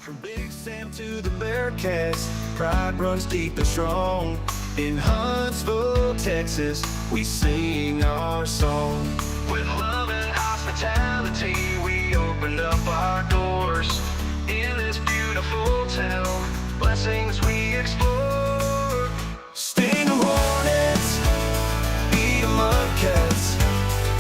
From Big Sam to the Bearcats, pride runs deep and strong. In Huntsville, Texas, we sing our song. With love and hospitality, we open up our doors. In this beautiful town, blessings we explore. Sting 'em Hornets, beat 'em up Cats,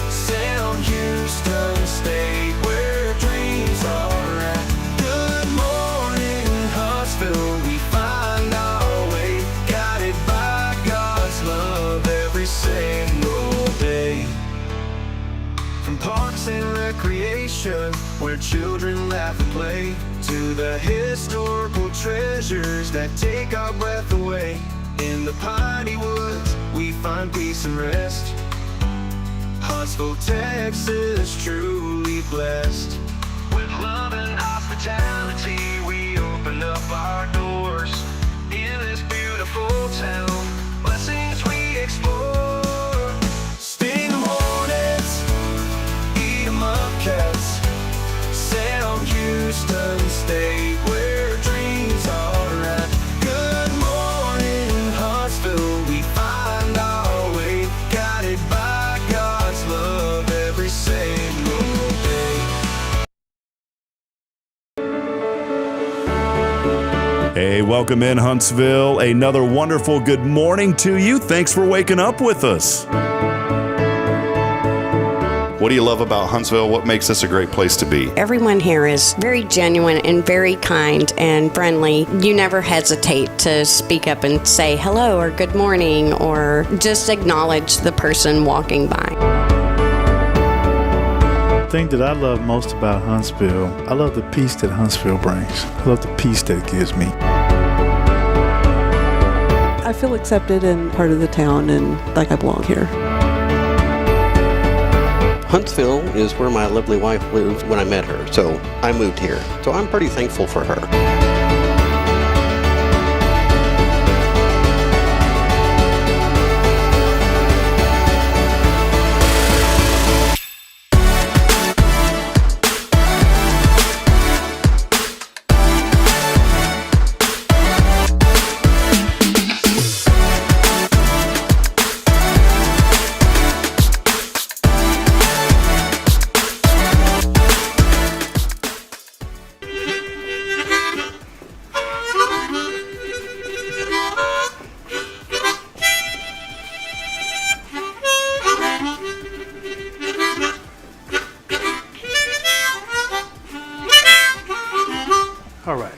Sound Houston State, where dreams are at. Good morning, Huntsville, we find our way, guided by God's love every single day. From parks and recreation, where children laugh and play, to the historical treasures that take our breath away. In the piney woods, we find peace and rest. Huntsville, Texas, truly blessed. With love and hospitality, we open up our doors. In this beautiful town, blessings we explore. Sting 'em Hornets, eat 'em up Cats, Sound Houston State, where dreams are at. Good morning, Huntsville, we find our way, guided by God's love every single day. Hey, welcome in Huntsville. Another wonderful good morning to you. Thanks for waking up with us. What do you love about Huntsville? What makes this a great place to be? Everyone here is very genuine and very kind and friendly. You never hesitate to speak up and say hello or good morning or just acknowledge the person walking by. The thing that I love most about Huntsville, I love the peace that Huntsville brings. I love the peace that it gives me. I feel accepted and part of the town and like I belong here. Huntsville is where my lovely wife lived when I met her, so I moved here. So I'm pretty thankful for her. All right.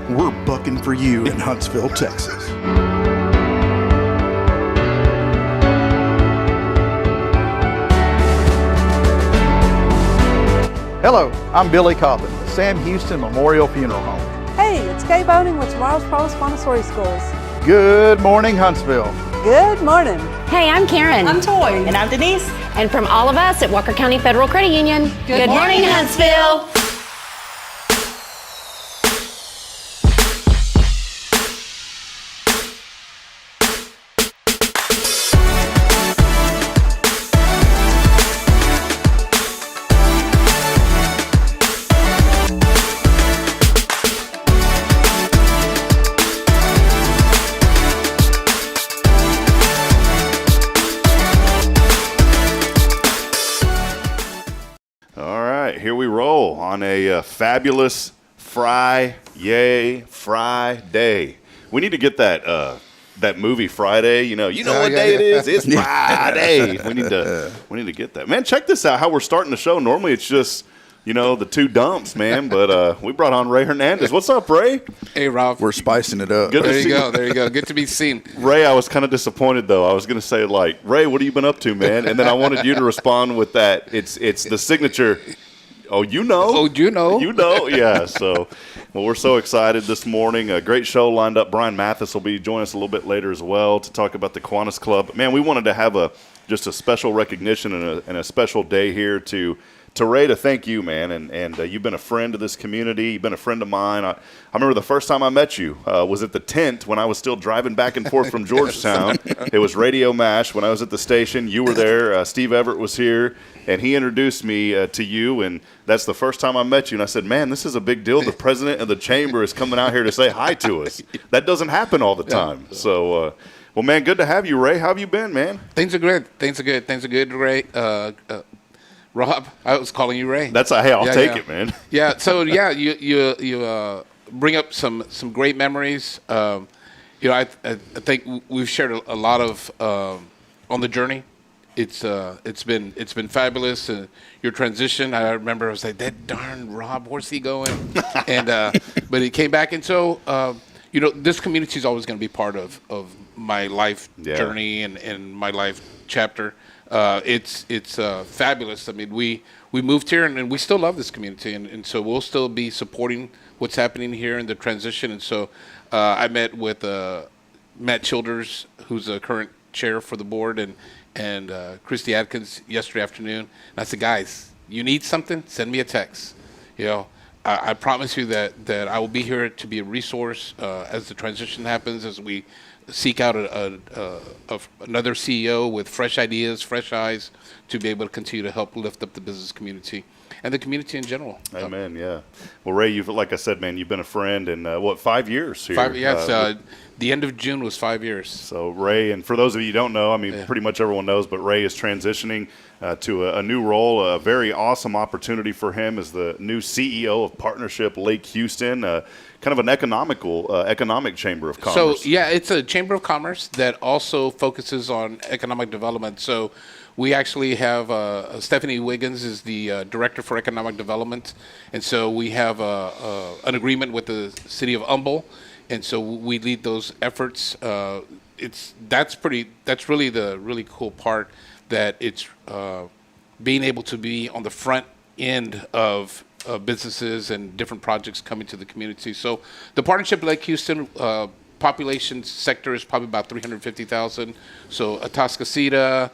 We're bucking for you in Huntsville, Texas. Hello, I'm Billy Cauthen, the Sam Houston Memorial Funeral Home. Hey, it's Kay Boning with Tomorrow's Provost Montessori Schools. Good morning, Huntsville. Good morning. Hey, I'm Karen. I'm Toy. And I'm Denise. And from all of us at Walker County Federal Credit Union, good morning, Huntsville. Here we roll on a fabulous Friday. We need to get that movie Friday. You know what day it is? It's Friday. We need to get that. Man, check this out. How we're starting the show. Normally it's just the two dumps, man. But we brought on Ray Hernandez. What's up, Ray? Hey, Rob. We're spicing it up. There you go. Good to be seen. Ray, I was kind of disappointed though. I was going to say Ray, what have you been up to, man? And then I wanted you to respond with that. It's the signature. Oh, you know. Yeah. So, we're so excited this morning. A great show lined up. Bryan Matthys will be joining us a little bit later as well to talk about the Kiwanis Club. Man, we wanted to have just a special recognition and a special day here to Ray, to thank you, man. And you've been a friend of this community. You've been a friend of mine. I remember the first time I met you was at the tent when I was still driving back and forth from Georgetown. It was Radio MASH when I was at the station. You were there. Steve Everett was here, and he introduced me to you, and that's the first time I met you. And I said, man, this is a big deal. The president of the chamber is coming out here to say hi to us. That doesn't happen all the time. So, well, man, good to have you, Ray. How have you been, man? Things are good, Ray. Rob, I was calling you Ray. I'll take it, man. Yeah. So you bring up some great memories. I think we've shared a lot of on the journey. It's been fabulous. Your transition, I remember I was like, that darn Rob, where's he going? And but he came back, and so this community is always going to be part of my life journey and my life chapter. It's fabulous. I mean, we moved here and we still love this community, and so we'll still be supporting what's happening here in the transition. And so I met with Matt Childers, who's the current chair for the board, and Christy Adkins yesterday afternoon. And I said, guys, you need something? Send me a text. I promise you that I will be here to be a resource as the transition happens, as we seek out another CEO with fresh ideas, fresh eyes, to be able to continue to help lift up the business community and the community in general. Amen. Yeah. Well, Ray, like I said, man, you've been a friend in 5 years here. 5 years. The end of June was 5 years. So Ray, and for those of you who don't know, I mean, pretty much everyone knows, but Ray is transitioning to a new role, a very awesome opportunity for him as the new CEO of Partnership Lake Houston, kind of an economic chamber of commerce. So, it's a chamber of commerce that also focuses on economic development. So we actually have Stephanie Wiggins is the director for economic development. And so we have an agreement with the city of Humble. And so we lead those efforts. That's really the really cool part, that it's being able to be on the front end of businesses and different projects coming to the community. So the Partnership Lake Houston population sector is probably about 350,000. So Atascocita,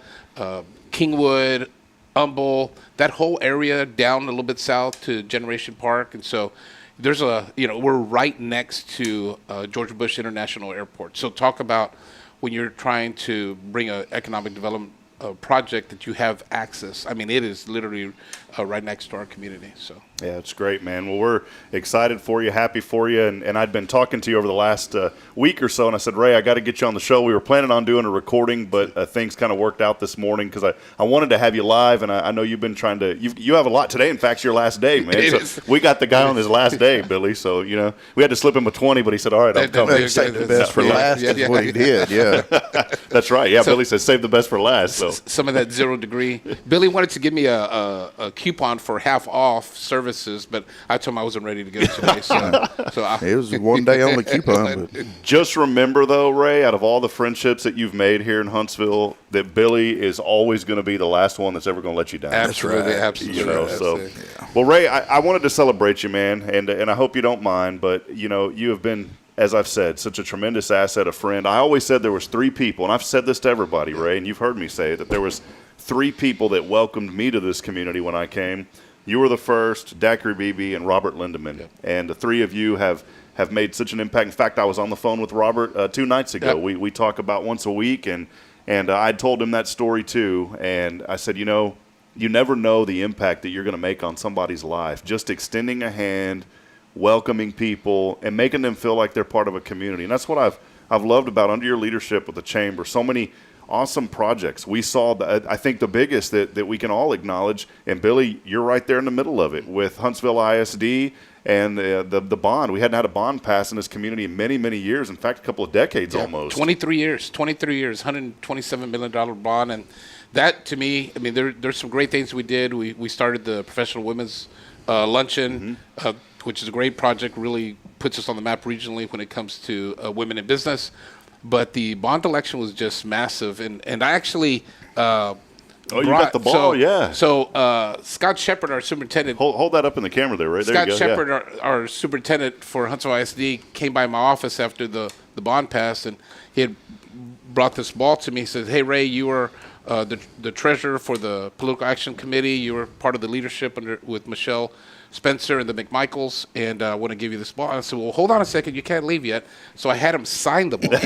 Kingwood, Humble, that whole area down a little bit south to Generation Park. And so there's we're right next to George Bush International Airport. So talk about when you're trying to bring an economic development project that you have access. I mean, it is literally right next to our community. So yeah, it's great, man. Well, we're excited for you, happy for you, and I'd been talking to you over the last week or so, and I said, Ray, I got to get you on the show. We were planning on doing a recording, but things kind of worked out this morning because I wanted to have you live, and I know you've been trying to. You have a lot today. In fact, it's your last day, man. So we got the guy on his last day, Billy. So we had to slip him a 20, but he said, all right, I'm coming. Save the best for last is what he did. Yeah. That's right. Yeah, Billy says save the best for last. So some of that 0 degree. Billy wanted to give me a coupon for half off services, but I told him I wasn't ready to go today. It was one day only coupon. But. Just remember, though, Ray, out of all the friendships that you've made here in Huntsville, that Billy is always going to be the last one that's ever going to let you down. Absolutely, absolutely. You know, Well, Ray, I wanted to celebrate you, man, and I hope you don't mind, but you know, you have been, as I've said, such a tremendous asset, a friend. I always said there was 3 people, and I've said this to everybody, Ray, and you've heard me say it, that there was 3 people that welcomed me to this community when I came. You were the first, Dacry Beebe, and Robert Lindeman, and the 3 of you have made such an impact. In fact, I was on the phone with Robert 2 nights ago. We talk about once a week, and I told him that story too, and I said, you know, you never know the impact that you're going to make on somebody's life. Just extending a hand, welcoming people, and making them feel like they're part of a community. And that's what I've loved about under your leadership with the Chamber. So many awesome projects. We saw, I think, the biggest that we can all acknowledge, and Billy, you're right there in the middle of it, with Huntsville ISD and the bond. We hadn't had a bond pass in this community in many, many years. In fact, a couple of decades almost. 23 years, $127 million bond. And that, to me, I mean, there's some great things we did. We started the Professional Women's Luncheon, which is a great project, really puts us on the map regionally when it comes to women in business. But the bond election was just massive. And I actually you got the ball, So Scott Shepard, our superintendent. Hold that up in the camera there, right? There Scott you go. Shepard, our superintendent for Huntsville ISD, came by my office after the bond passed, and he had brought this ball to me. He said, hey, Ray, you were the treasurer for the Political Action Committee. You were part of the leadership with Michelle Spencer and the McMichaels, and I want to give you this ball. I said, well, hold on a second. You can't leave yet. So I had him sign the ball.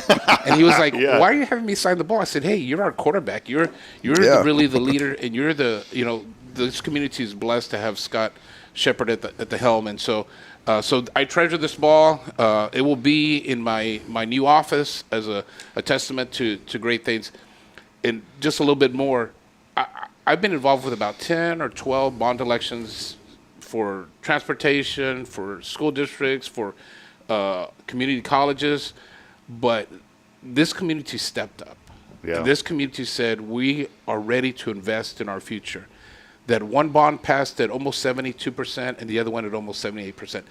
And he was like, why are you having me sign the ball? I said, hey, you're our quarterback. You're really the leader, and you're this community is blessed to have Scott Shepard at the helm. And so I treasure this ball. It will be in my new office as a testament to great things. And just a little bit more, I've been involved with about 10 or 12 bond elections for transportation, for school districts, for community colleges, but this community stepped up. Yeah. This community said, we are ready to invest in our future. That one bond passed at almost 72% and the other one at almost 78%.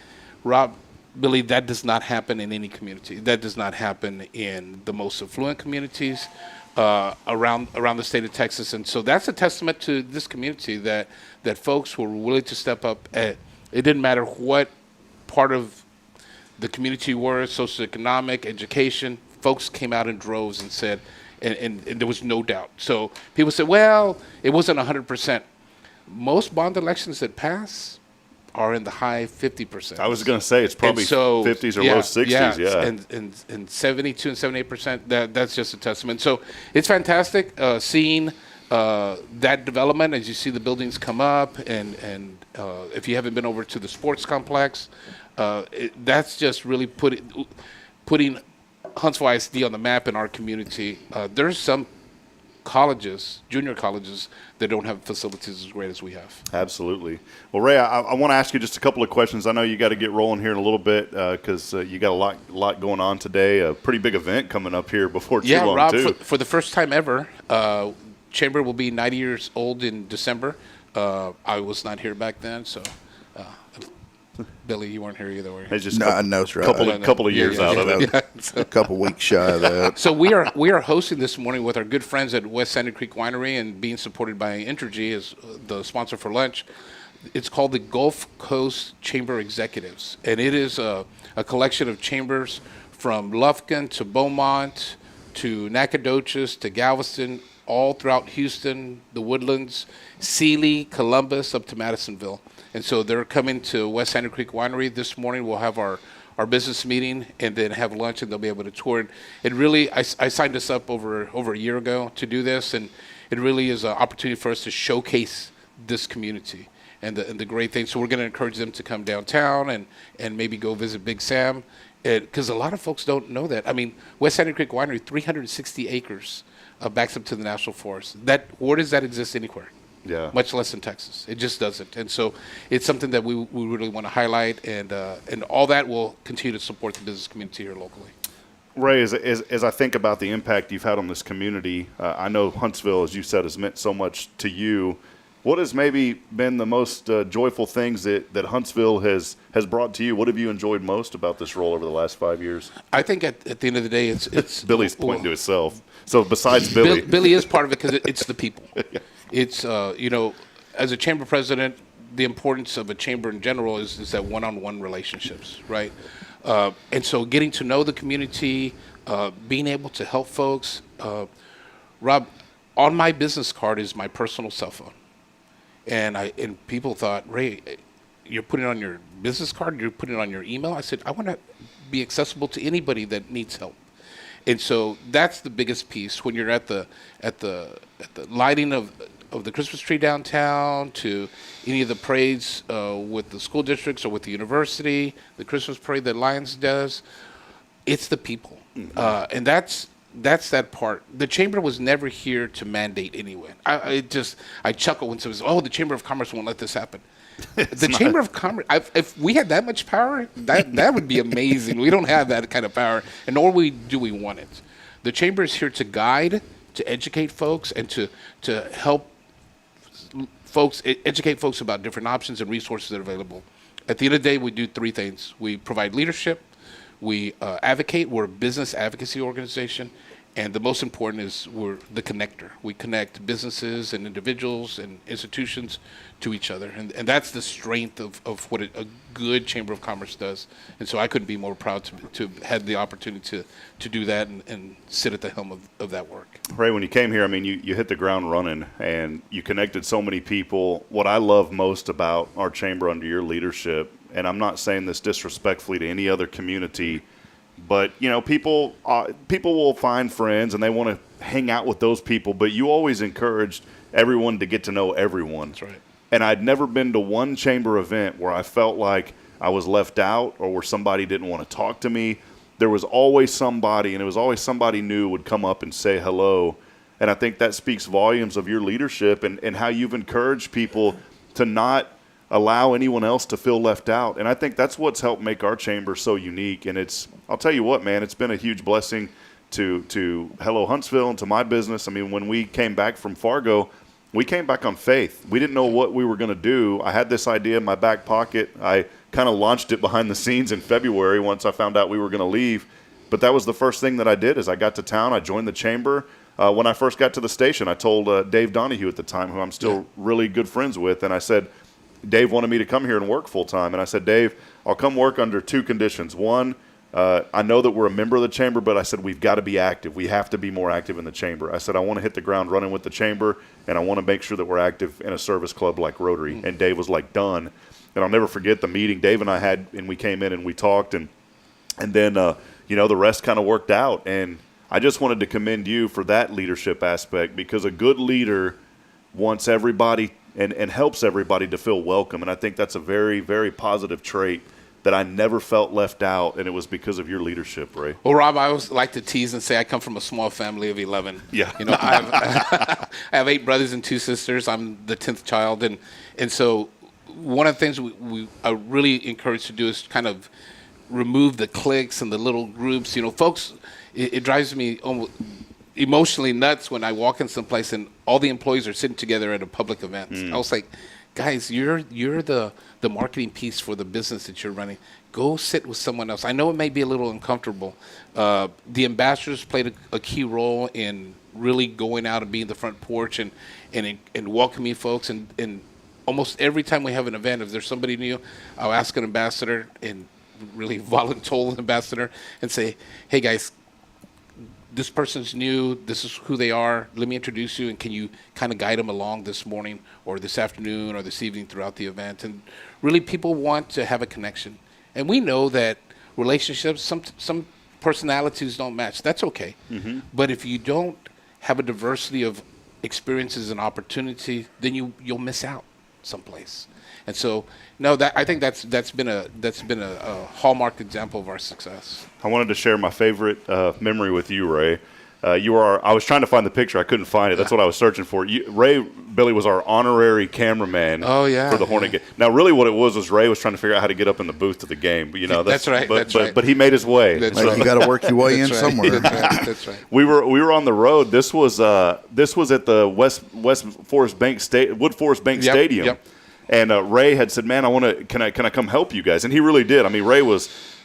Rob, Billy, that does not happen in any community. That does not happen in the most affluent communities around the state of Texas. And so that's a testament to this community that folks were willing to step up. It didn't matter what part of the community you were, socioeconomic, education, folks came out in droves and said, and there was no doubt. So people said, well, it wasn't 100%. Most bond elections that pass are in the high 50%. I was going to say it's probably 50s or low 60s, and 72 and 78%. That's just a testament. So it's fantastic seeing that development as you see the buildings come up, and if you haven't been over to the sports complex, that's just really putting Huntsville ISD on the map in our community. There's some colleges, junior colleges, that don't have facilities as great as we have. Absolutely. Well, Ray, I want to ask you just a couple of questions. I know you got to get rolling here in a little bit because you got a lot going on today. A pretty big event coming up here before too long, Rob, too. For the first time ever, Chamber will be 90 years old in December. I was not here back then, so Billy, you weren't here either, were you? Just couple of years out of it. A couple weeks shy of that. So we are hosting this morning with our good friends at West Sandy Creek Winery and being supported by Entergy as the sponsor for lunch. It's called the Gulf Coast Chamber Executives, and it is a collection of chambers from Lufkin to Beaumont to Nacogdoches to Galveston, all throughout Houston, the Woodlands, Sealy, Columbus, up to Madisonville. And so they're coming to West Sandy Creek Winery this morning. We'll have our business meeting and then have lunch, and they'll be able to tour. It really, I signed this up over a year ago to do this, and it really is an opportunity for us to showcase this community and the great things. So we're going to encourage them to come downtown and maybe go visit Big Sam, because a lot of folks don't know that. I mean, West Sandy Creek Winery, 360 acres, backs up to the National Forest. Where does that exist anywhere? Yeah. Much less in Texas. It just doesn't. And so it's something that we really want to highlight, and all that will continue to support the business community here locally. Ray, as I think about the impact you've had on this community, I know Huntsville, as you said, has meant so much to you. What has maybe been the most joyful things that Huntsville has brought to you? What have you enjoyed most about this role over the last 5 years? I think at the end of the day, it's Billy's pointing to himself. So besides Billy, Billy is part of it because it's the people. It's as a chamber president, the importance of a chamber in general is that one-on-one relationships, right? And so getting to know the community, being able to help folks. Rob, on my business card is my personal cell phone. And people thought, Ray, you're putting it on your business card, you're putting it on your email. I said, I want to be accessible to anybody that needs help. And so that's the biggest piece when you're at the lighting of the Christmas tree downtown, to any of the parades with the school districts or with the university, the Christmas parade that Lions does. It's the people, and that's that part. The chamber was never here to mandate anyone. I chuckle when someone says, "Oh, the Chamber of Commerce won't let this happen." The Chamber of Commerce, if we had that much power, that would be amazing. We don't have that kind of power, and nor do we want it. The chamber is here to guide, to educate folks, and to help folks educate folks about different options and resources that are available. At the end of the day, we do three things: we provide leadership, we advocate. We're a business advocacy organization. And the most important is we're the connector. We connect businesses and individuals and institutions to each other. And that's the strength of what a good Chamber of Commerce does. And so I couldn't be more proud to have the opportunity to do that and sit at the helm of that work. Ray, when you came here, I mean, you hit the ground running and you connected so many people. What I love most about our chamber under your leadership, and I'm not saying this disrespectfully to any other community, but, people will find friends and they want to hang out with those people, but you always encouraged everyone to get to know everyone. That's right. And I'd never been to one chamber event where I felt like I was left out or where somebody didn't want to talk to me. There was always somebody, and it was always somebody new would come up and say hello. And I think that speaks volumes of your leadership and how you've encouraged people to not allow anyone else to feel left out. And I think that's what's helped make our chamber so unique. And I'll tell you what, man, it's been a huge blessing to Hello Huntsville and to my business. I mean, when we came back from Fargo, we came back on faith. We didn't know what we were going to do. I had this idea in my back pocket. I kind of launched it behind the scenes in February once I found out we were going to leave. But that was the first thing that I did. As I got to town, I joined the chamber. When I first got to the station, I told Dave Donahue at the time, who I'm still really good friends with, and I said, Dave wanted me to come here and work full time. And I said, Dave, I'll come work under two conditions. One, I know that we're a member of the chamber, but I said, we've got to be active. We have to be more active in the chamber. I said, I want to hit the ground running with the chamber, and I want to make sure that we're active in a service club like Rotary. And Dave was like, done. And I'll never forget the meeting Dave and I had, and we came in and we talked, and then, the rest kind of worked out. And I just wanted to commend you for that leadership aspect, because a good leader wants everybody and helps everybody to feel welcome. And I think that's a very, very positive trait that I never felt left out, and it was because of your leadership, Ray. Well, Rob, I always like to tease and say I come from a small family of 11. Yeah. I have 8 brothers and 2 sisters. I'm the 10th child. And so one of the things we are really encouraged to do is kind of remove the cliques and the little groups. Folks, it drives me almost emotionally nuts when I walk in someplace and all the employees are sitting together at a public event. I was like, guys, you're the marketing piece for the business that you're running. Go sit with someone else. I know it may be a little uncomfortable. The ambassadors played a key role in really going out and being the front porch and welcoming folks. And almost every time we have an event, if there's somebody new, I'll ask an ambassador and really volunteer an ambassador and say, hey, guys, this person's new, this is who they are, let me introduce you, and can you kind of guide them along this morning or this afternoon or this evening throughout the event? And really, people want to have a connection. And we know that relationships, some personalities don't match. That's okay. Mm-hmm. But if you don't have a diversity of experiences and opportunity, then you'll miss out someplace. And so, I think that's been a hallmark example of our success. I wanted to share my favorite memory with you, Ray. You were I was trying to find the picture. I couldn't find it. That's what I was searching for. Billy was our honorary cameraman for the Hornet game. Now, really what it was Ray was trying to figure out how to get up in the booth to the game. But, that's right. But he made his way. You got to work your way in somewhere. That's right. We were on the road. This was at the Wood Forest Bank Stadium. Yep. And Ray had said, "Man, can I come help you guys?" And he really did. I mean,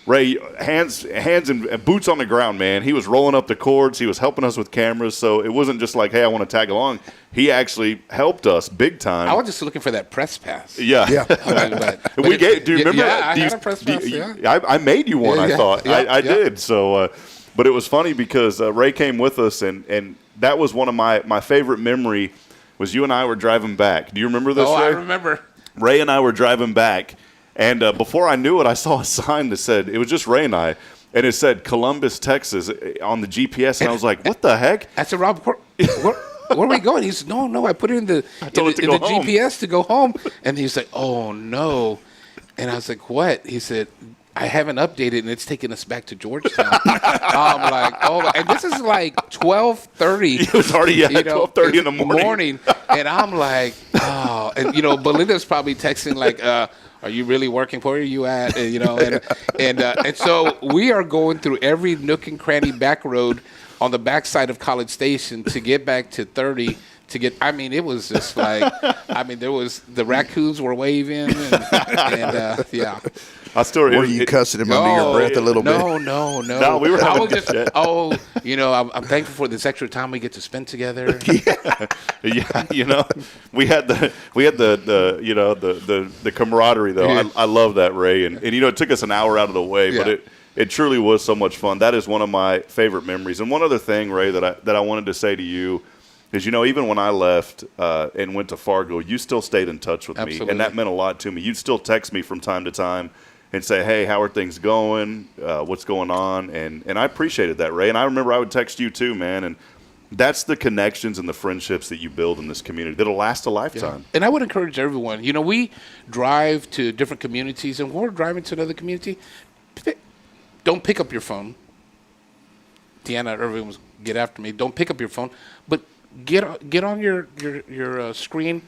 Ray, hands and boots on the ground, man. He was rolling up the cords. He was helping us with cameras. So it wasn't just like, hey, I want to tag along. He actually helped us big time. I was just looking for that press pass. Yeah. Do you remember? Yeah, I had a press pass. I made you one. I thought I did. So, but it was funny because Ray came with us, and that was one of my favorite memory. Was you and I were driving back. Do you remember this? Oh, Ray? I remember. Ray and I were driving back. And before I knew it, I saw a sign that said, it was just Ray and I, and it said Columbus, Texas on the GPS. And I was like, what the heck? I said, Rob, where are we going? He said, no, I put it in the GPS to go home. And he's like, oh, no. And I was like, what? He said, I haven't updated, and it's taking us back to Georgetown. I'm like, oh, and this is like 12:30. It was already 12:30 in the morning. And I'm like, oh. And, Belinda's probably texting like, are you really working? Where are you at? And so we are going through every nook and cranny back road on the backside of College Station to get back to 30. It was just like, there was the raccoons were waving and yeah. Were you cussing him under your breath a little bit? No. No, we were having I'm thankful for this extra time we get to spend together. Yeah, we had the camaraderie though. Yeah. I love that, Ray, and it took us an hour out of the way, but it truly was so much fun. That is one of my favorite memories. And one other thing, Ray, that I wanted to say to you is, even when I left and went to Fargo, you still stayed in touch with me, and that meant a lot to me. You'd still text me from time to time and say, hey, how are things going? What's going on? And I appreciated that, Ray. And I remember I would text you too, man. And that's the connections and the friendships that you build in this community that'll last a lifetime. Yeah. And I would encourage everyone. We drive to different communities, and when we're driving to another community, don't pick up your phone. Deanna Irving was get after me. Don't pick up your phone, but get on your screen.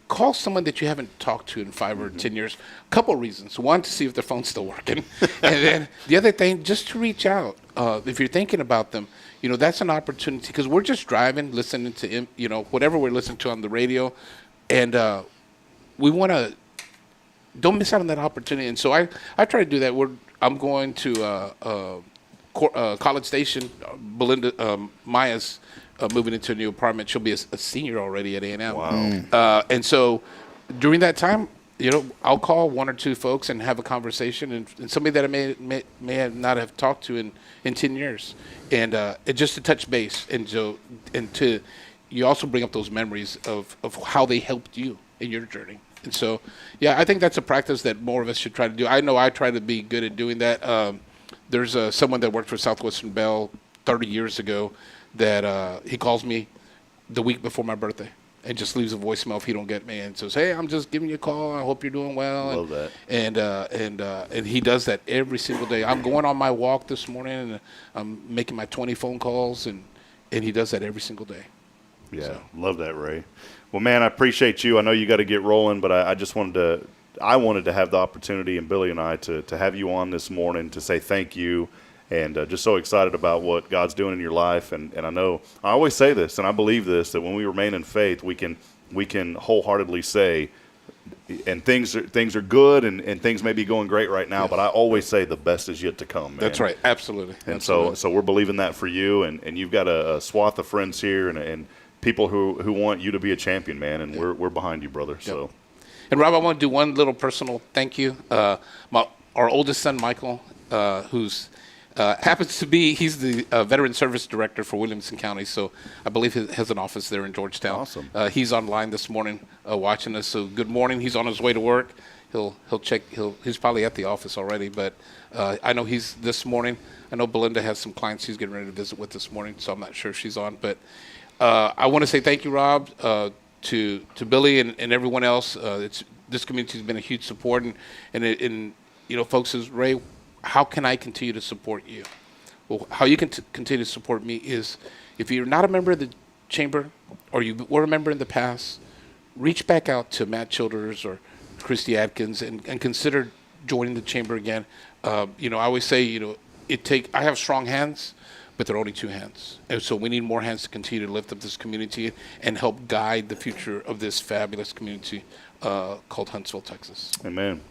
Call someone that you haven't talked to in 5 or 10 years. A couple of reasons. One, to see if their phone's still working. And then the other thing, just to reach out. If you're thinking about them, that's an opportunity because we're just driving, listening to, whatever we're listening to on the radio. And we want to, don't miss out on that opportunity. And so I try to do that. I'm going to College Station. Belinda, Maya's moving into a new apartment. She'll be a senior already at A&M. Wow. And so during that time, I'll call one or two folks and have a conversation, and somebody that I may have not have talked to in 10 years, and just to touch base, and to you also bring up those memories of how they helped you in your journey. And so, I think that's a practice that more of us should try to do. I know I try to be good at doing that. There's someone that worked for Southwestern Bell 30 years ago that he calls me the week before my birthday and just leaves a voicemail if he don't get me and says, hey, I'm just giving you a call. I hope you're doing well. Love that. And he does that every single day. I'm going on my walk this morning and I'm making my 20 phone calls, and he does that every single day. Yeah, So. Love that, Ray. Well, man, I appreciate you. I know you got to get rolling, but I just wanted to have the opportunity, and Billy and I, to have you on this morning to say thank you. And just so excited about what God's doing in your life. And I know I always say this, and I believe this, that when we remain in faith, we can wholeheartedly say, and things are good, and things may be going great right now, but I always say the best is yet to come, man. That's right. Absolutely. And so we're believing that for you, and you've got a swath of friends here and people who want you to be a champion, man, and we're behind you, brother. Yep. So. And Rob, I want to do one little personal thank you. Our oldest son, Michael, who's happens to be, he's the Veteran Service Director for Williamson County, so I believe he has an office there in Georgetown. Awesome. He's online this morning watching us, so good morning. He's on his way to work. He'll check. He's probably at the office already, but I know he's this morning. I know Belinda has some clients she's getting ready to visit with this morning, so I'm not sure if she's on. But I want to say thank you, Rob, to Billy and everyone else. This community has been a huge support, and folks, says, Ray, how can I continue to support you? Well, how you can continue to support me is if you're not a member of the chamber or you were a member in the past, reach back out to Matt Childers or Christy Atkins and consider joining the chamber again. I always say, I have strong hands, but they're only two hands. And so we need more hands to continue to lift up this community and help guide the future of this fabulous community called Huntsville, Texas. Amen.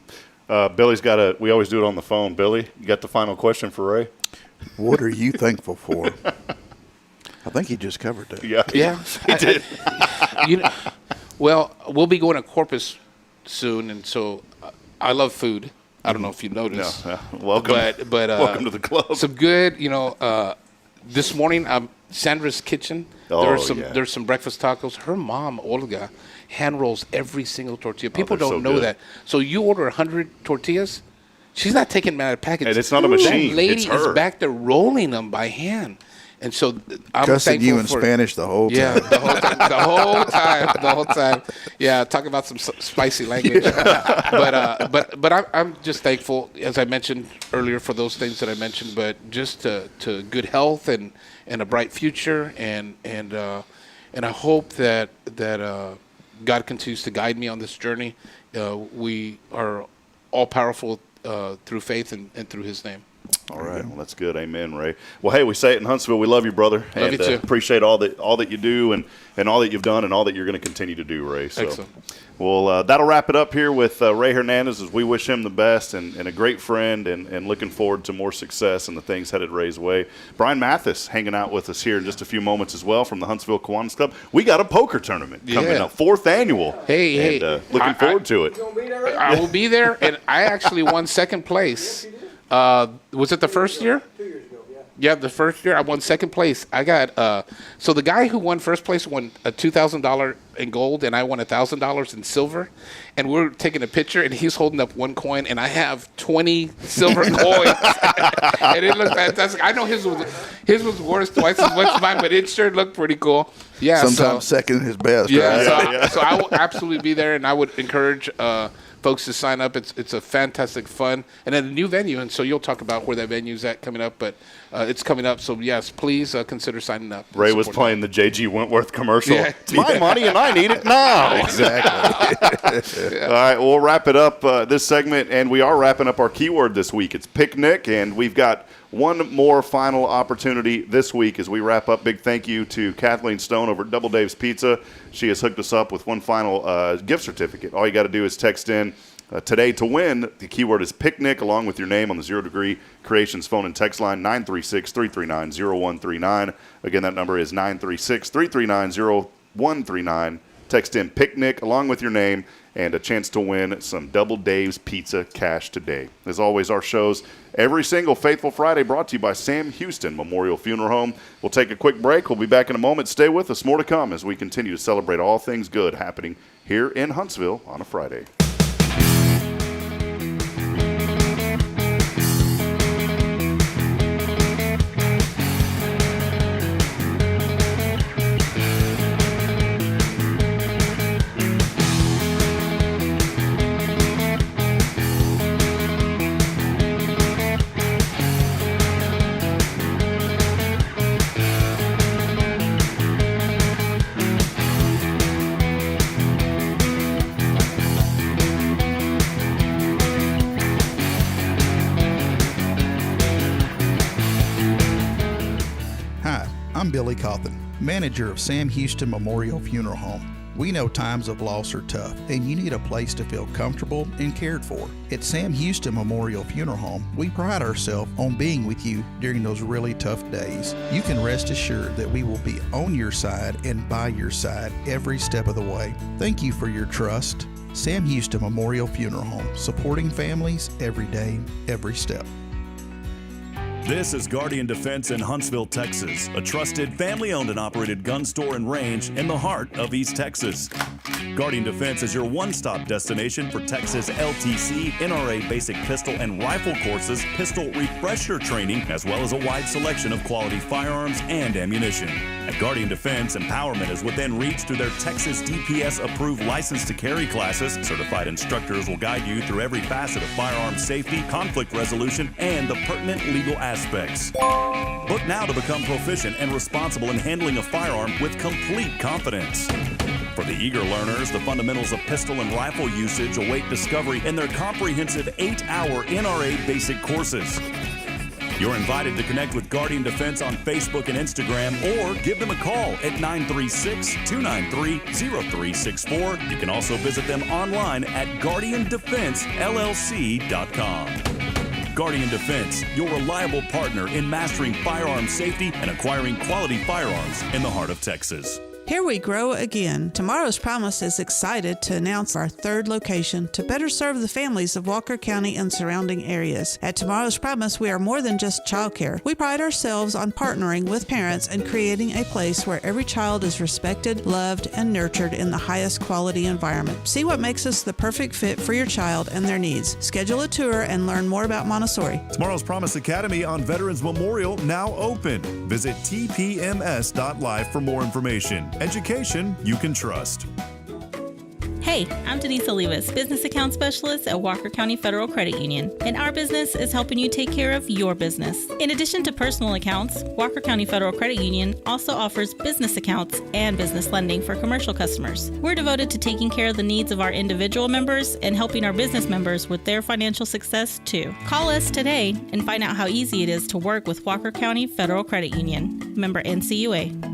Billy's we always do it on the phone. Billy, you got the final question for Ray? What are you thankful for? I think he just covered that. Yeah, he did. Well, we'll be going to Corpus soon, and so I love food. I don't know if you noticed. No, welcome. But welcome to the club. Some good, this morning, Sandra's Kitchen. There's some breakfast tacos. Her mom, Olga, hand rolls every single tortilla. People don't know that. So you order 100 tortillas, she's not taking them out of the package. And it's not a machine. That lady it's her. is back there rolling them by hand. And so I'm cussing thankful you in for Spanish the whole time. Yeah, the whole time. Yeah, talking about some spicy language. but I'm just thankful, as I mentioned earlier, for those things that I mentioned. But just to good health and a bright future, and I hope that God continues to guide me on this journey. We are all powerful through faith and through His name. All right, well, that's good. Amen, Ray. Well, hey, we say it in Huntsville. We love you, brother. Love you too. Appreciate all that you do and all that you've done and all that you're going to continue to do, Ray. So, excellent. Well, that'll wrap it up here with Ray Hernandez as we wish him the best and a great friend and looking forward to more success and the things headed Ray's way. Bryan Matthys hanging out with us here in just a few moments as well from the Huntsville Kiwanis Club. We got a poker tournament coming up, 4th annual. Hey. Looking forward to it. I will be there, and I actually won second place. Was it the first year? 2 years ago, yeah. Yeah, the first year I won second place. I got so the guy who won first place won a $2,000 in gold, and I won $1,000 in silver. And we're taking a picture, and he's holding up one coin, and I have 20 silver coins, and it looked fantastic. I know his was worth twice as much as mine, but it sure looked pretty cool. Yeah, sometimes second is best. Yeah, right? So I will absolutely be there, and I would encourage folks to sign up. It's a fantastic fun, and at a new venue, and so you'll talk about where that venue's at coming up, but it's coming up, so yes, please consider signing up. Ray was playing the J.G. Wentworth commercial. Yeah. It's my money and I need it now. Exactly. All right, we'll wrap it up this segment, and we are wrapping up our keyword this week. It's picnic, and we've got one more final opportunity this week as we wrap up. Big thank you to Kathleen Stone over at Double Dave's Pizza. She has hooked us up with one final gift certificate. All you got to do is text in today to win. The keyword is picnic along with your name on the 0 Degree Creations phone and text line 936-339-0139. Again, that number is 936-339-0139. Text in picnic along with your name and a chance to win some Double Dave's Pizza cash today. As always, our shows every single Faithful Friday brought to you by Sam Houston Memorial Funeral Home. We'll take a quick break. We'll be back in a moment. Stay with us. More to come as we continue to celebrate all things good happening here in Huntsville on a Friday. I'm Billy Cauthen, manager of Sam Houston Memorial Funeral Home. We know times of loss are tough, and you need a place to feel comfortable and cared for. At Sam Houston Memorial Funeral Home, we pride ourselves on being with you during those really tough days. You can rest assured that we will be on your side and by your side every step of the way. Thank you for your trust. Sam Houston Memorial Funeral Home, supporting families every day, every step. This is Guardian Defense in Huntsville, Texas, a trusted family-owned and operated gun store and range in the heart of East Texas. Guardian Defense is your one-stop destination for Texas LTC, NRA basic pistol and rifle courses, pistol refresher training, as well as a wide selection of quality firearms and ammunition. At Guardian Defense, empowerment is within reach through their Texas DPS-approved license to carry classes. Certified instructors will guide you through every facet of firearm safety, conflict resolution, and the pertinent legal aspects. Book now to become proficient and responsible in handling a firearm with complete confidence. For the eager learners, the fundamentals of pistol and rifle usage await discovery in their comprehensive 8-hour NRA basic courses. You're invited to connect with Guardian Defense on Facebook and Instagram, or give them a call at 936-293-0364. You can also visit them online at guardiandefensellc.com. Guardian Defense, your reliable partner in mastering firearm safety and acquiring quality firearms in the heart of Texas. Here we grow again. Tomorrow's Promise is excited to announce our third location to better serve the families of Walker County and surrounding areas. At Tomorrow's Promise, we are more than just childcare. We pride ourselves on partnering with parents and creating a place where every child is respected, loved, and nurtured in the highest quality environment. See what makes us the perfect fit for your child and their needs. Schedule a tour and learn more about Montessori. Tomorrow's Promise Academy on Veterans Memorial now open. Visit tpms.live for more information. Education you can trust. Hey, I'm Denise Olivas, Business Account Specialist at Walker County Federal Credit Union, and our business is helping you take care of your business. In addition to personal accounts, Walker County Federal Credit Union also offers business accounts and business lending for commercial customers. We're devoted to taking care of the needs of our individual members and helping our business members with their financial success too. Call us today and find out how easy it is to work with Walker County Federal Credit Union. Member NCUA.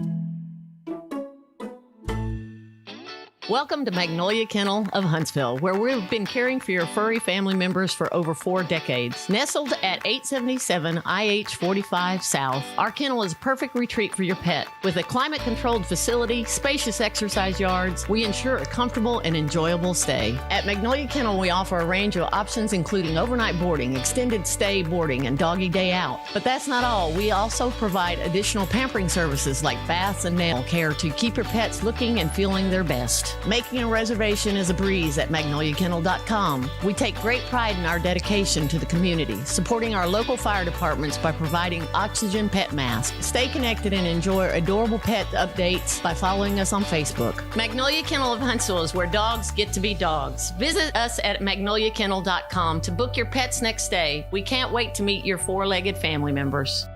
Welcome to Magnolia Kennel of Huntsville, where we've been caring for your furry family members for over 4 decades. Nestled at 877 IH 45 South, our kennel is a perfect retreat for your pet. With a climate-controlled facility, spacious exercise yards, we ensure a comfortable and enjoyable stay. At Magnolia Kennel, we offer a range of options including overnight boarding, extended stay boarding, and doggy day out. But that's not all. We also provide additional pampering services like baths and nail care to keep your pets looking and feeling their best. Making a reservation is a breeze at magnoliakennel.com. We take great pride in our dedication to the community, supporting our local fire departments by providing oxygen pet masks. Stay connected and enjoy adorable pet updates by following us on Facebook. Magnolia Kennel of Huntsville is where dogs get to be dogs. Visit us at magnoliakennel.com to book your pet's next stay. We can't wait to meet your 4-legged family members.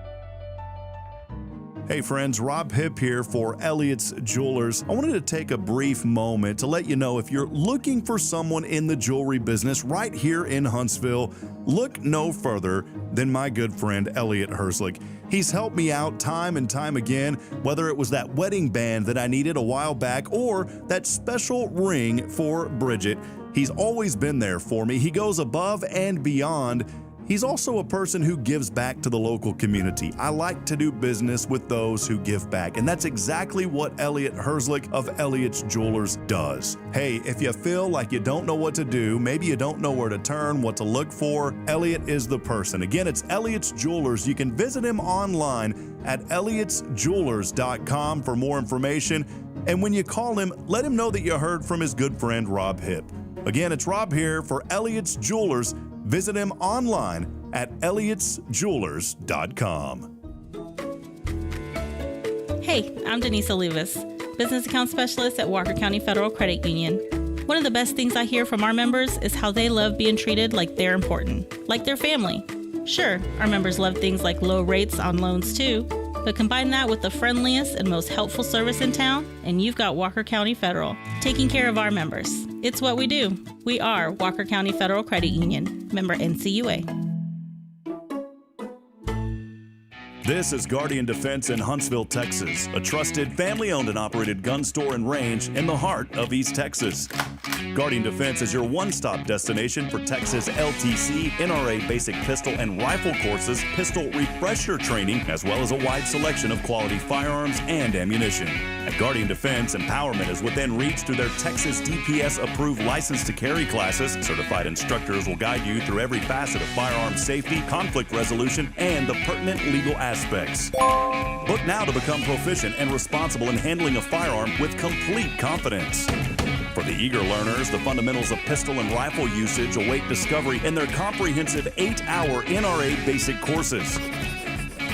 Hey friends, Rob Hipp here for Elliott's Jewelers. I wanted to take a brief moment to let you know if you're looking for someone in the jewelry business right here in Huntsville, look no further than my good friend Elliott Herslick. He's helped me out time and time again, whether it was that wedding band that I needed a while back or that special ring for Bridget. He's always been there for me. He goes above and beyond. He's also a person who gives back to the local community. I like to do business with those who give back, and that's exactly what Elliott Herslick of Elliott's Jewelers does. Hey, if you feel like you don't know what to do, maybe you don't know where to turn, what to look for, Elliott is the person. Again, it's Elliott's Jewelers. You can visit him online at elliotsjewelers.com for more information. And when you call him, let him know that you heard from his good friend Rob Hipp. Again, it's Rob here for Elliott's Jewelers. Visit him online at elliotsjewelers.com. Hey, I'm Denise Olivas, Business Account Specialist at Walker County Federal Credit Union. One of the best things I hear from our members is how they love being treated like they're important, like their family. Sure, our members love things like low rates on loans too, but combine that with the friendliest and most helpful service in town, and you've got Walker County Federal, taking care of our members. It's what we do. We are Walker County Federal Credit Union, member NCUA. This is Guardian Defense in Huntsville, Texas, a trusted family-owned and operated gun store and range in the heart of East Texas. Guardian Defense is your one-stop destination for Texas LTC, NRA basic pistol and rifle courses, pistol refresher training, as well as a wide selection of quality firearms and ammunition. At Guardian Defense, empowerment is within reach through their Texas DPS-approved license to carry classes. Certified instructors will guide you through every facet of firearm safety, conflict resolution, and the pertinent legal aspects. Book now to become proficient and responsible in handling a firearm with complete confidence. For the eager learners, the fundamentals of pistol and rifle usage await discovery in their comprehensive 8-hour NRA basic courses.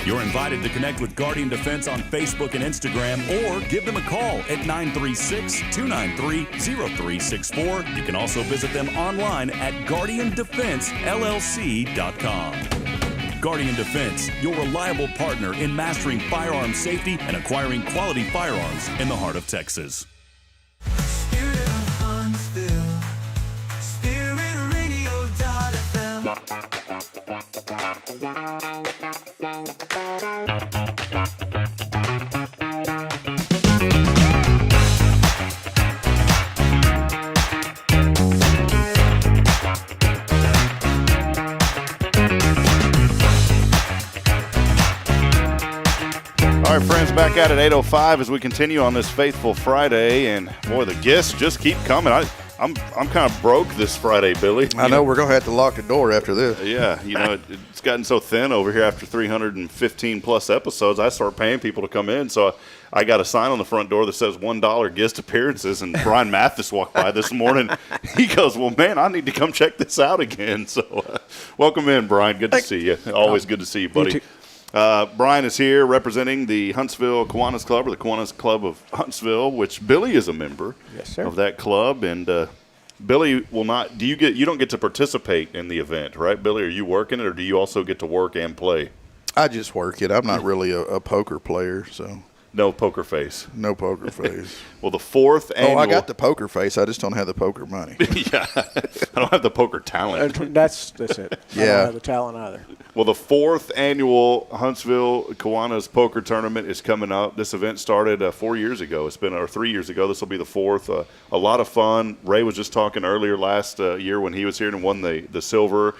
You're invited to connect with Guardian Defense on Facebook and Instagram or give them a call at 936-293-0364. You can also visit them online at guardiandefensellc.com. Guardian Defense, your reliable partner in mastering firearm safety and acquiring quality firearms in the heart of Texas. All right, friends, back at it 8:05 as we continue on this faithful Friday, and boy, the guests just keep coming. I'm kind of broke this Friday, Billy. I know we're going to have to lock the door after this. Yeah, it's gotten so thin over here after 315 plus episodes. I start paying people to come in, so I got a sign on the front door that says $1 guest appearances. And Bryan Matthys walked by this morning. He goes, "Well, man, I need to come check this out again." So, welcome in, Bryan. Good to see you. Always good to see you, buddy. Bryan is here representing the Huntsville Kiwanis Club, or the Kiwanis Club of Huntsville, which Billy is a member of that club. And Billy will not. You don't get to participate in the event, right, Billy? Are you working it, or do you also get to work and play? I just work it. I'm not really a poker player, so. No poker face. No poker face. Well, the fourth annual. Oh, I got the poker face. I just don't have the poker money. Yeah, I don't have the poker talent. That's it. Yeah. I don't have the talent either. Well, the fourth annual Huntsville Kiwanis Poker Tournament is coming up. This event started 4 years ago. It's been 3 years ago. This will be the fourth. A lot of fun. Ray was just talking earlier last year when he was here and won the silver.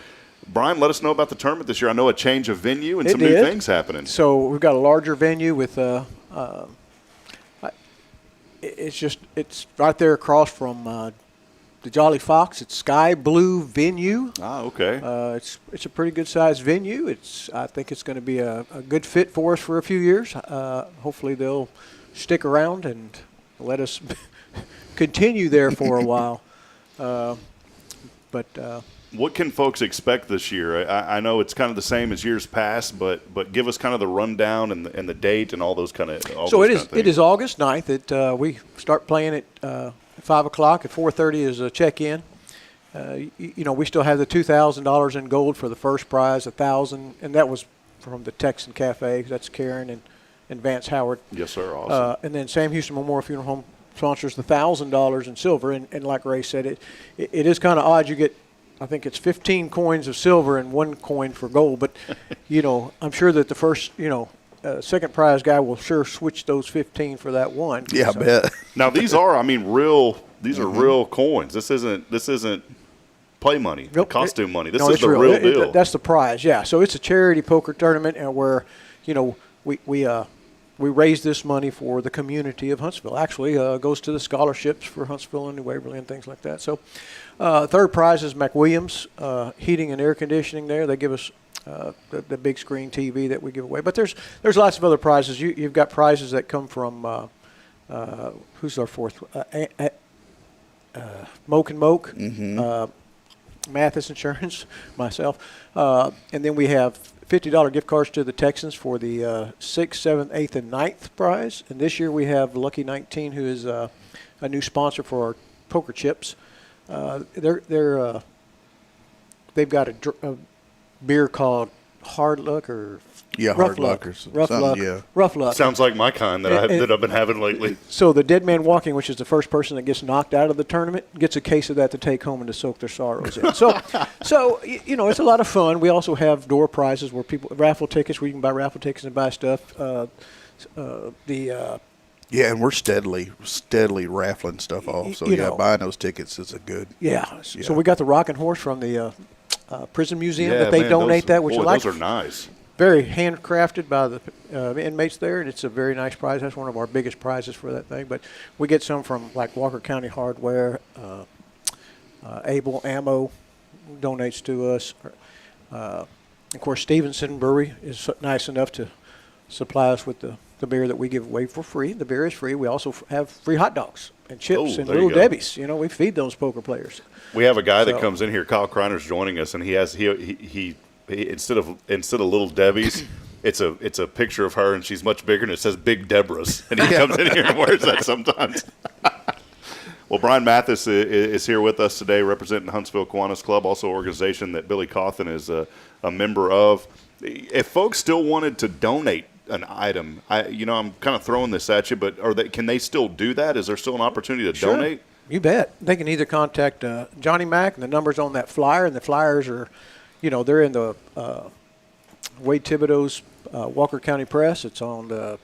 Bryan, let us know about the tournament this year. I know a change of venue and some new things happening. So we've got a larger venue with it's right there across from the Jolly Fox. It's Sky Blue Venue. Ah, okay. It's a pretty good sized venue. I think it's going to be a good fit for us for a few years. Hopefully they'll stick around and let us continue there for a while. What can folks expect this year? I know it's kind of the same as years past, but give us kind of the rundown and the date and all those kind of. It is August 9th. We start playing at 5 o'clock. At 4:30 is a check-in. We still have the $2,000 in gold for the first prize, $1,000, and that was from the Texan Cafe. That's Karen and Vance Howard. Yes, sir. Awesome. And then Sam Houston Memorial Funeral Home sponsors the $1,000 in silver. And like Ray said, it is kind of odd. You get, I think it's 15 coins of silver and 1 coin for gold. But, I'm sure that the first, second prize guy will sure switch those 15 for that one. Yeah, I bet. Now these are, real. These are real coins. This isn't play money, costume money. This is the real deal. That's the prize. Yeah. So it's a charity poker tournament, and where, we raise this money for the community of Huntsville. Actually, goes to the scholarships for Huntsville and New Waverly and things like that. So, third prize is McWilliams Heating and Air Conditioning. There, they give us the big screen TV that we give away. But there's lots of other prizes. You've got prizes that come from who's our fourth? Moke and Moke, Matthys Insurance, myself, and then we have $50 gift cards to the Texans for the 6th, 7th, 8th, and 9th prize. And this year we have Lucky 19, who is a new sponsor for our poker chips. They've got a beer called Hard Luck or Hard Luck or Rough Luck. Yeah. Rough Luck. Sounds like my kind that I've been having lately. So the Dead Man Walking, which is the first person that gets knocked out of the tournament, gets a case of that to take home and to soak their sorrows in. So it's a lot of fun. We also have door prizes where raffle tickets where you can buy raffle tickets and buy stuff. Yeah, and we're steadily raffling stuff off. So buying those tickets is a good. Yeah. So we got the Rocking Horse from the prison museum that they donate which those are nice. Very handcrafted by the inmates there, and it's a very nice prize. That's one of our biggest prizes for that thing. But we get some from like Walker County Hardware, Able Ammo donates to us. Of course, Stevenson Brewery is nice enough to supply us with the the beer that we give away for free. The beer is free. We also have free hot dogs and chips and there you Little go. Debbie's. You know, we feed those poker players. We have a guy that comes in here. Kyle Kreiner's joining us, and he instead of Little Debbie's, it's a picture of her, and she's much bigger, and it says Big Deborah's, and he comes in here and wears that sometimes. Well, Bryan Matthys is here with us today, representing Huntsville Kiwanis Club, also an organization that Billy Cauthen is a member of. If folks still wanted to donate an item, I'm kind of throwing this at you, but can they still do that? Is there still an opportunity to donate? You bet. They can either contact Johnny Mack, and the number's on that flyer, and the flyers are, they're in the Wade Thibodeau's Walker County Press. It's on the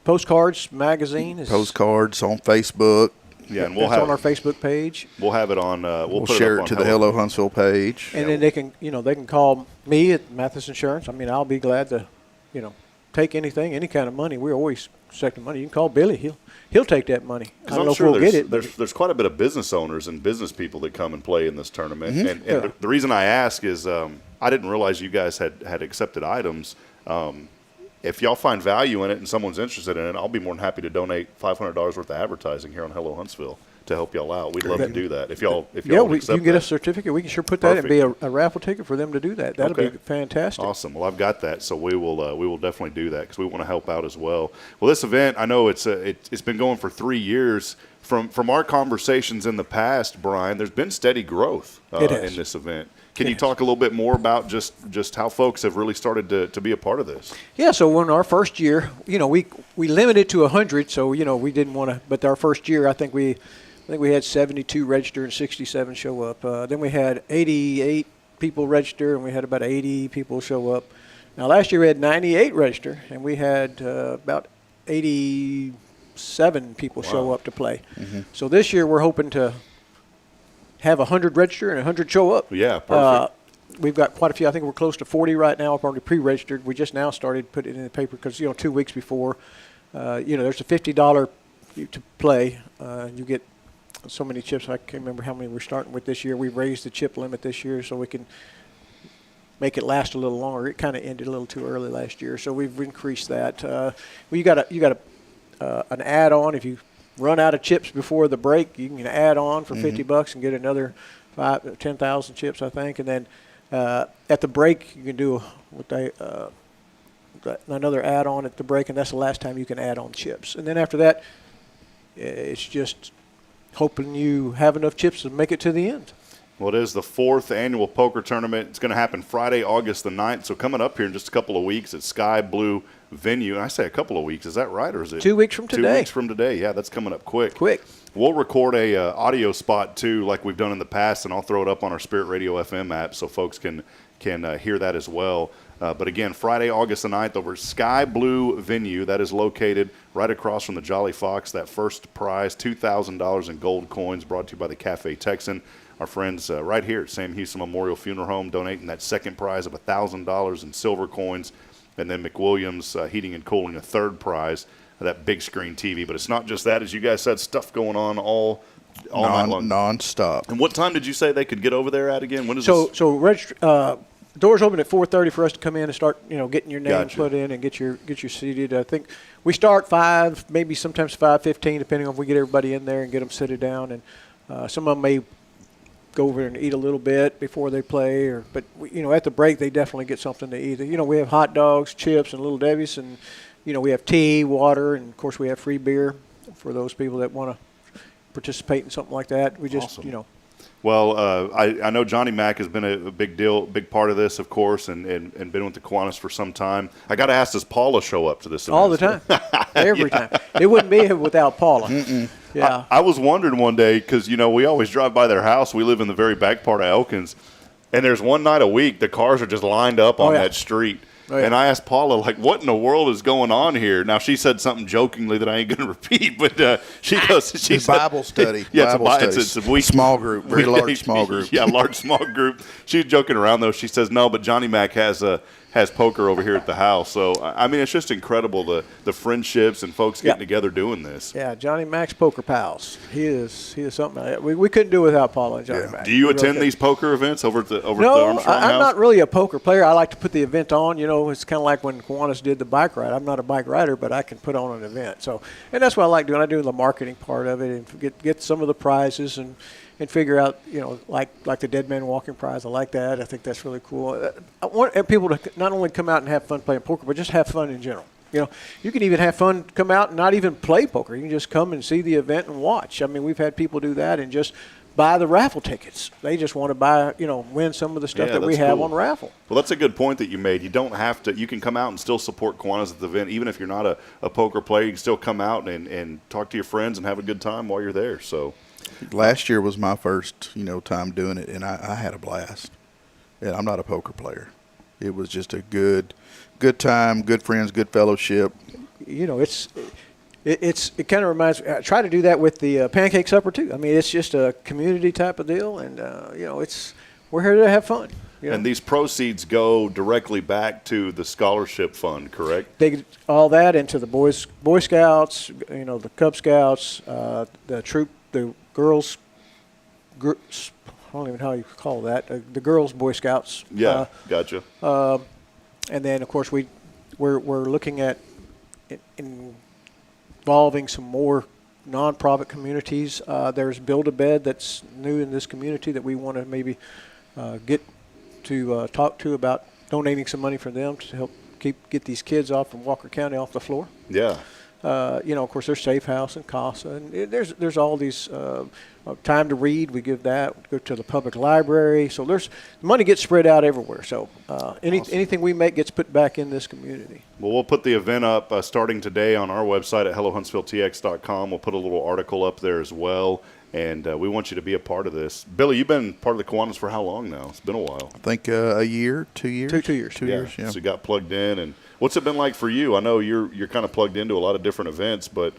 Postcards magazine. Postcards on Facebook. Yeah, and it's on our Facebook page. We'll have it on. We'll share it to the Hello Huntsville page. And then they can call me at Matthys Insurance. I mean, I'll be glad to, take anything, any kind of money. We're always accepting money. You can call Billy. He'll take that money. I don't know if we'll get it. There's quite a bit of business owners and business people that come and play in this tournament. Mm-hmm. And the reason I ask is I didn't realize you guys had accepted items. If y'all find value in it and someone's interested in it, I'll be more than happy to donate $500 worth of advertising here on Hello Huntsville to help y'all out. We'd love to do that. If y'all would accept you can get a certificate. We can sure put that and be a raffle ticket for them to do that. That'll be fantastic. Awesome. Well, I've got that, so we will definitely do that because we want to help out as well. Well, this event, I know it's been going for 3 years. From our conversations in the past, Bryan, there's been steady growth in this event. Can you talk a little bit more about just how folks have really started to be a part of this? Yeah, so in our first year, we limited to 100, so we didn't want to. But our first year, I think we had 72 register and 67 show up. Then we had 88 people register, and we had about 80 people show up. Now last year we had 98 register, and we had about 87 people show up to play. Mm-hmm. So this year we're hoping to have 100 register and 100 show up. Yeah, perfect. We've got quite a few. I think we're close to 40 right now. We've already pre-registered. We just now started putting it in the paper because 2 weeks before, there's a $50 to play. You get so many chips. I can't remember how many we're starting with this year. We raised the chip limit this year so we can make it last a little longer. It kind of ended a little too early last year, so we've increased that. You got an add-on if you run out of chips before the break. You can add on for $50 and get another 10,000 chips, I think. And then at the break, you can do another add-on at the break, and that's the last time you can add on chips. And then after that, it's just hoping you have enough chips to make it to the end. Well, it is the 4th annual poker tournament. It's going to happen Friday, August the 9th. So coming up here in just a couple of weeks at Sky Blue Venue. And I say a couple of weeks. Is that right, or is it 2 weeks from today? 2 weeks from today. Yeah, that's coming up quick. Quick. We'll record a audio spot too, like we've done in the past, and I'll throw it up on our Spirit Radio FM app so folks can hear that as well. But again, Friday, August the 9th, over Sky Blue Venue. That is located right across from the Jolly Fox. That first prize, $2,000 in gold coins, brought to you by the Cafe Texan. Our friends right here at Sam Houston Memorial Funeral Home donating that second prize of $1,000 in silver coins. And then McWilliams Heating and Cooling, a third prize, that big screen TV. But it's not just that. As you guys said, stuff going on all night long. Non-stop. And what time did you say they could get over there at again? When is this? Doors open at 4:30 for us to come in and start, getting your name put in and get your seated. I think we start 5, maybe sometimes 5:15, depending on if we get everybody in there and get them seated down. And some of them may go over and eat a little bit before they play, but at the break they definitely get something to eat. We have hot dogs, chips, and Little Debbie's, and we have tea, water, and of course we have free beer for those people that want to participate in something like that. We just awesome. Well, I know Johnny Mack has been a big part of this, of course, and been with the Kiwanis for some time. I got to ask, does Paula show up to this event? All the time. Every time. It wouldn't be without Paula. Mm-mm. Yeah. I was wondering one day, because, we always drive by their house. We live in the very back part of Elkins, and there's one night a week the cars are just lined up on that street. Oh, yeah. And I asked Paula, what in the world is going on here? Now, she said something jokingly that I ain't going to repeat, but she goes, she said, Bible study. Yeah, it's a week. Small group, very large small group. Yeah, large small group. She's joking around, though. She says, no, but Johnny Mack has has poker over here at the house. So, I mean, it's just incredible the friendships and folks getting together doing this. Yeah, Johnny Mac's poker pals. He is something. We couldn't do without Paula and Johnny Mac. Do you attend these poker events over at the No, Armstrong House? I'm not really a poker player. I like to put the event on. You know, it's kind of like when Kiwanis did the bike ride. I'm not a bike rider, but I can put on an event. So, and that's what I like doing. I do the marketing part of it and get some of the prizes and figure out, you know, like the Dead Man Walking prize. I like that. I think that's really cool. I want people to not only come out and have fun playing poker, but just have fun in general. You know, you can even have fun, come out and not even play poker. You can just come and see the event and watch. I mean, we've had people do that and just buy the raffle tickets. They just want to buy, you know, win some of the stuff that we have on raffle. Well, that's a good point that you made. You don't have to. You can come out and still support Kiwanis at the event, even if you're not a poker player. You can still come out and talk to your friends and have a good time while you're there. So, last year was my first, you know, time doing it, and I had a blast. And I'm not a poker player. It was just a good time, good friends, good fellowship. You know, it kind of reminds me. I try to do that with the pancake supper too. I mean, it's just a community type of deal, and you know, we're here to have fun. You know? And these proceeds go directly back to the scholarship fund, correct? They get all that into the Boy Scouts, you know, the Cub Scouts, the troop, the girls. I don't even know how you call that. The girls Boy Scouts. Yeah, gotcha. And then, of course, we're looking at involving some more nonprofit communities. There's Build-A-Bed that's new in this community that we want to maybe get to talk to about donating some money for them to help get these kids off from Walker County off the floor. Yeah. You know, of course, there's Safe House and CASA, and there's all these time to read. We give that. Go to the public library. So the money gets spread out everywhere. So anything we make gets put back in this community. Well, we'll put the event up starting today on our website at hellohuntsvilletx.com. We'll put a little article up there as well, and we want you to be a part of this. Billy, you've been part of the Kiwanis for how long now? It's been a while. I think a year, 2 years. 2 years. 2 years, yeah. So you got plugged in, and what's it been like for you? I know you're kind of plugged into a lot of different events, but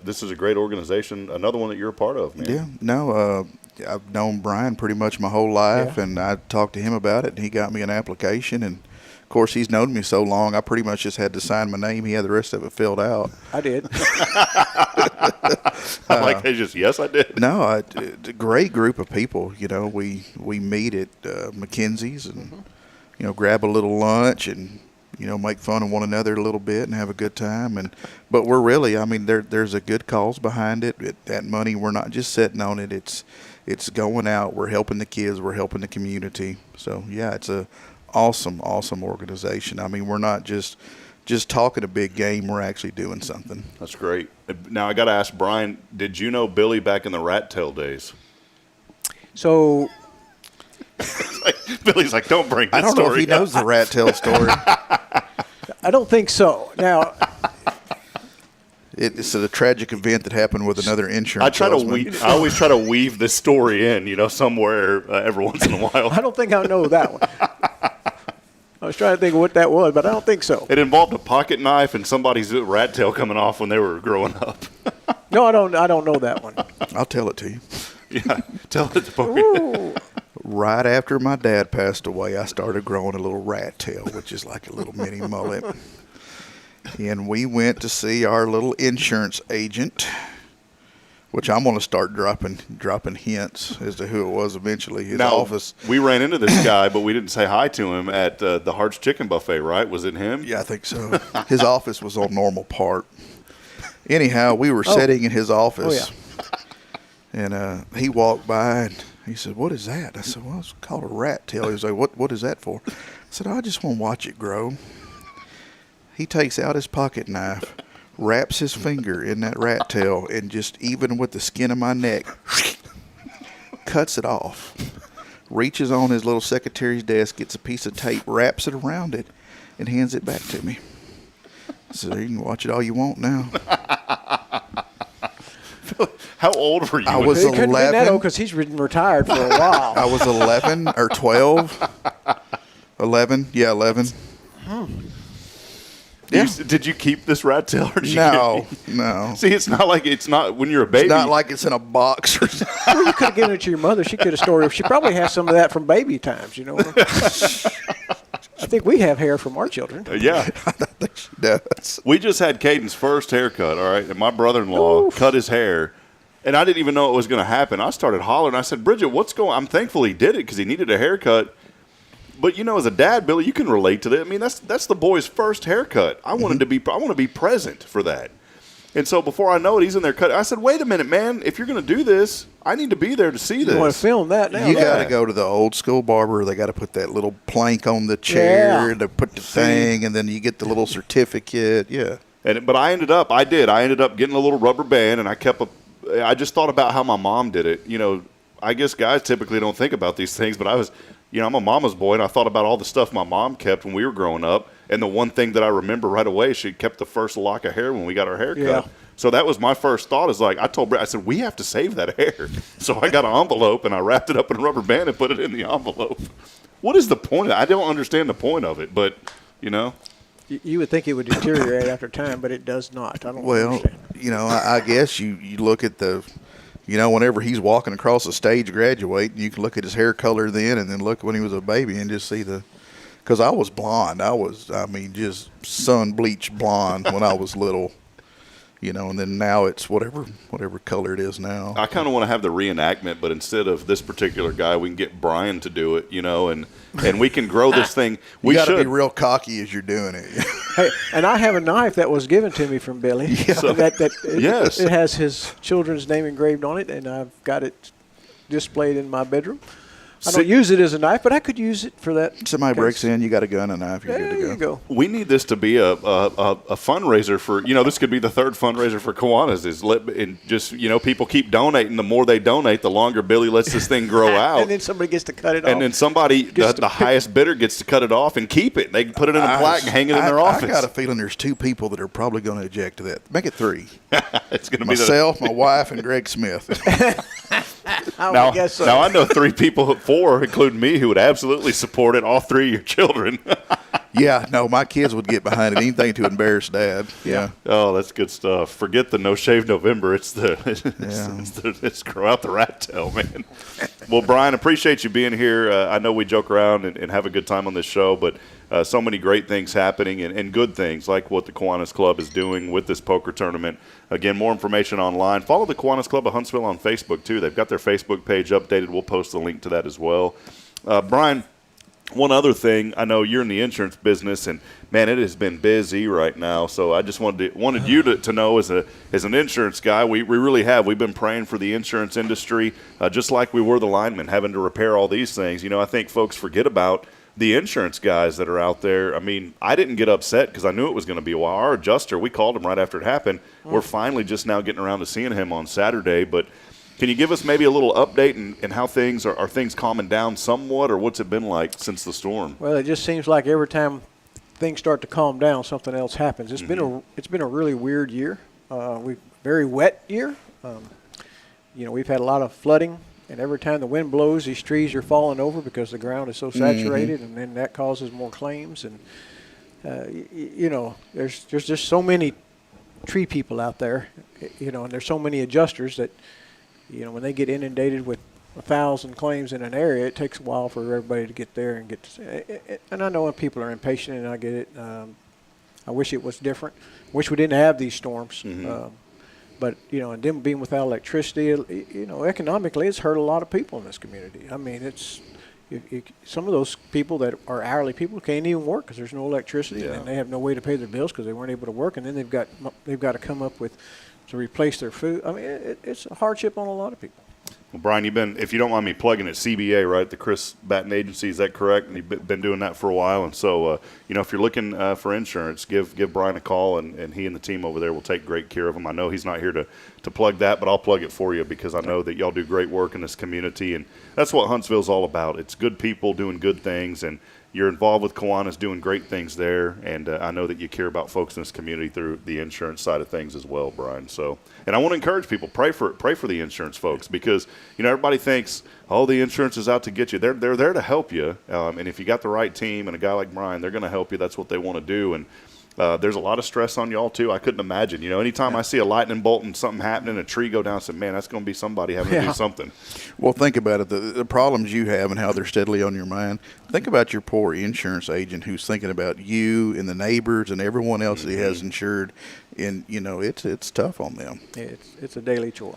this is a great organization, another one that you're a part of, man. Yeah, no, I've known Bryan pretty much my whole life, and I talked to him about it, and he got me an application, and of course he's known me so long, I pretty much just had to sign my name. He had the rest of it filled out. I did. I'm like, yes, I did. No, a great group of people. You know, we meet at McKenzie's and, you know, grab a little lunch and, you know, make fun of one another a little bit and have a good time. But we're really, I mean, there's a good cause behind it. That money, we're not just sitting on it. It's going out. We're helping the kids. We're helping the community. So, yeah, it's a awesome organization. I mean, we're not just talking a big game. We're actually doing something. That's great. Now, I got to ask Bryan, did you know Billy back in the rat tail days? So Billy's like, don't bring that story. I don't know if he knows the rat tail story. I don't think so. Now, it's a tragic event that happened with another insurance I always try to weave this story in, you know, somewhere every once in a while. I don't think I know that one. I was trying to think of what that was, but I don't think so. It involved a pocket knife and somebody's rat tail coming off when they were growing up. No, I don't know that one. I'll tell it to you. Yeah, tell it to me. Right after my dad passed away, I started growing a little rat tail, which is like a little mini mullet. And we went to see our little insurance agent, which I'm going to start dropping hints as to who it was eventually. His office. We ran into this guy, but we didn't say hi to him at the Hart's Chicken Buffet, right? Was it him? Yeah, I think so. His office was on Normal Park. Anyhow, we were sitting in his office, and he walked by, and he said, "What is that?" I said, "Well, it's called a rat tail." He was like, What is that for?" I said, "I just want to watch it grow." He takes out his pocket knife, wraps his finger in that rat tail, and just even with the skin of my neck, cuts it off. Reaches on his little secretary's desk, gets a piece of tape, wraps it around it, and hands it back to me. So you can watch it all you want now. How old were you? I was 11. Because he's been retired for a while. I was 11 or 12. 11. Yeah, 11. Yeah. Did you keep this rat tail? Or did you No. See, it's not when you're a baby. It's not like it's in a box or something. Well, you could have given it to your mother. She could have stored it. She probably has some of that from baby times, you know. I think we have hair from our children. Yeah. I think she does. We just had Caden's first haircut, all right? And my brother-in-law cut his hair. And I didn't even know it was going to happen. I started hollering. I said, Bridget, what's going on? I'm thankful he did it because he needed a haircut. But, as a dad, Billy, you can relate to that. I mean, that's the boy's first haircut. I want to be present for that. And so before I know it, he's in there cutting. I said, wait a minute, man. If you're going to do this, I need to be there to see this. You want to film that now? You got to go to the old school barber. They got to put that little plank on the chair to put the thing, and then you get the little certificate. Yeah. But I ended up getting a little rubber band, and I just thought about how my mom did it. I guess guys typically don't think about these things, but I was, I'm a mama's boy, and I thought about all the stuff my mom kept when we were growing up. And the one thing that I remember right away, she kept the first lock of hair when we got our hair cut. Yeah. So that was my first thought is I told Brett, I said, we have to save that hair. So I got an envelope, and I wrapped it up in a rubber band and put it in the envelope. What is the point? I don't understand the point of it, but, You would think it would deteriorate after time, but it does not. I don't understand. I guess you look at whenever he's walking across the stage graduating, you can look at his hair color then and then look when he was a baby and just see because I was blonde. Just sun-bleached blonde when I was little, and then now it's whatever color it is now. I kind of want to have the reenactment, but instead of this particular guy, we can get Bryan to do it, and we can grow this thing. You got to be real cocky as you're doing it. Hey, and I have a knife that was given to me from Billy. Yes. It has his children's name engraved on it, and I've got it displayed in my bedroom. I don't use it as a knife, but I could use it for that. Somebody breaks in, you got a gun and a knife, you're good to go. There you go. We need this to be a fundraiser for, this could be the third fundraiser for Kiwanis. People keep donating. The more they donate, the longer Billy lets this thing grow out. And then somebody gets to cut it off. And then somebody, the highest bidder gets to cut it off and keep it. They can put it in a plaque and hang it in their office. I got a feeling there's two people that are probably going to object to that. Make it three. It's going to be myself, my wife, and Greg Smith. Now I know four, including me, who would absolutely support it. All three of your children. Yeah, no, my kids would get behind it. Anything to embarrass Dad. Yeah. Oh, that's good stuff. Forget the No Shave November. It's grow out the rat tail, man. Well, Bryan, appreciate you being here. I know we joke around and have a good time on this show, but so many great things happening and good things like what the Kiwanis Club is doing with this poker tournament. Again, more information online. Follow the Kiwanis Club of Huntsville on Facebook, too. They've got their Facebook page updated. We'll post the link to that as well. Bryan, one other thing, I know you're in the insurance business, and, man, it has been busy right now. So I just wanted you to know as an insurance guy, we really have. We've been praying for the insurance industry, just like we were the linemen, having to repair all these things. I think folks forget about the insurance guys that are out there. I mean, I didn't get upset because I knew it was going to be a while. Our adjuster, we called him right after it happened. We're finally just now getting around to seeing him on Saturday. But can you give us maybe a little update and how things are things calming down somewhat, or what's it been like since the storm? Well, it just seems like every time things start to calm down, something else happens. It's been a really weird year. Very wet year. We've had a lot of flooding. And every time the wind blows, these trees are falling over because the ground is so saturated, and then that causes more claims. And there's just so many tree people out there, and there's so many adjusters that, when they get inundated with 1,000 claims in an area, it takes a while for everybody to get there and get to. And I know when people are impatient, and I get it. I wish it was different. Wish we didn't have these storms. But, and them being without electricity, economically it's hurt a lot of people in this community. I mean, some of those people that are hourly people can't even work because there's no electricity, and they have no way to pay their bills because they weren't able to work, and then they've got to come up with to replace their food. I mean, it's a hardship on a lot of people. Well, Bryan, you've been, if you don't mind me plugging it, CBA, right? The Chris Batten Agency, is that correct? And you've been doing that for a while. And so, if you're looking for insurance, give Bryan a call, and he and the team over there will take great care of him. I know he's not here to plug that, but I'll plug it for you because I know that y'all do great work in this community. And that's what Huntsville's all about. It's good people doing good things, and you're involved with Kiwanis doing great things there, and I know that you care about folks in this community through the insurance side of things as well, Bryan. So, and I want to encourage people, pray for the insurance folks, because everybody thinks, oh, the insurance is out to get you. They're there to help you, and if you got the right team and a guy like Bryan, they're going to help you. That's what they want to do, and There's a lot of stress on y'all too. I couldn't imagine. Anytime I see a lightning bolt and something happening, a tree go down, I said, man, that's going to be somebody having to do something. Well, think about it. The problems you have and how they're steadily on your mind. Think about your poor insurance agent who's thinking about you and the neighbors and everyone else that he has insured. And, it's tough on them. It's a daily chore.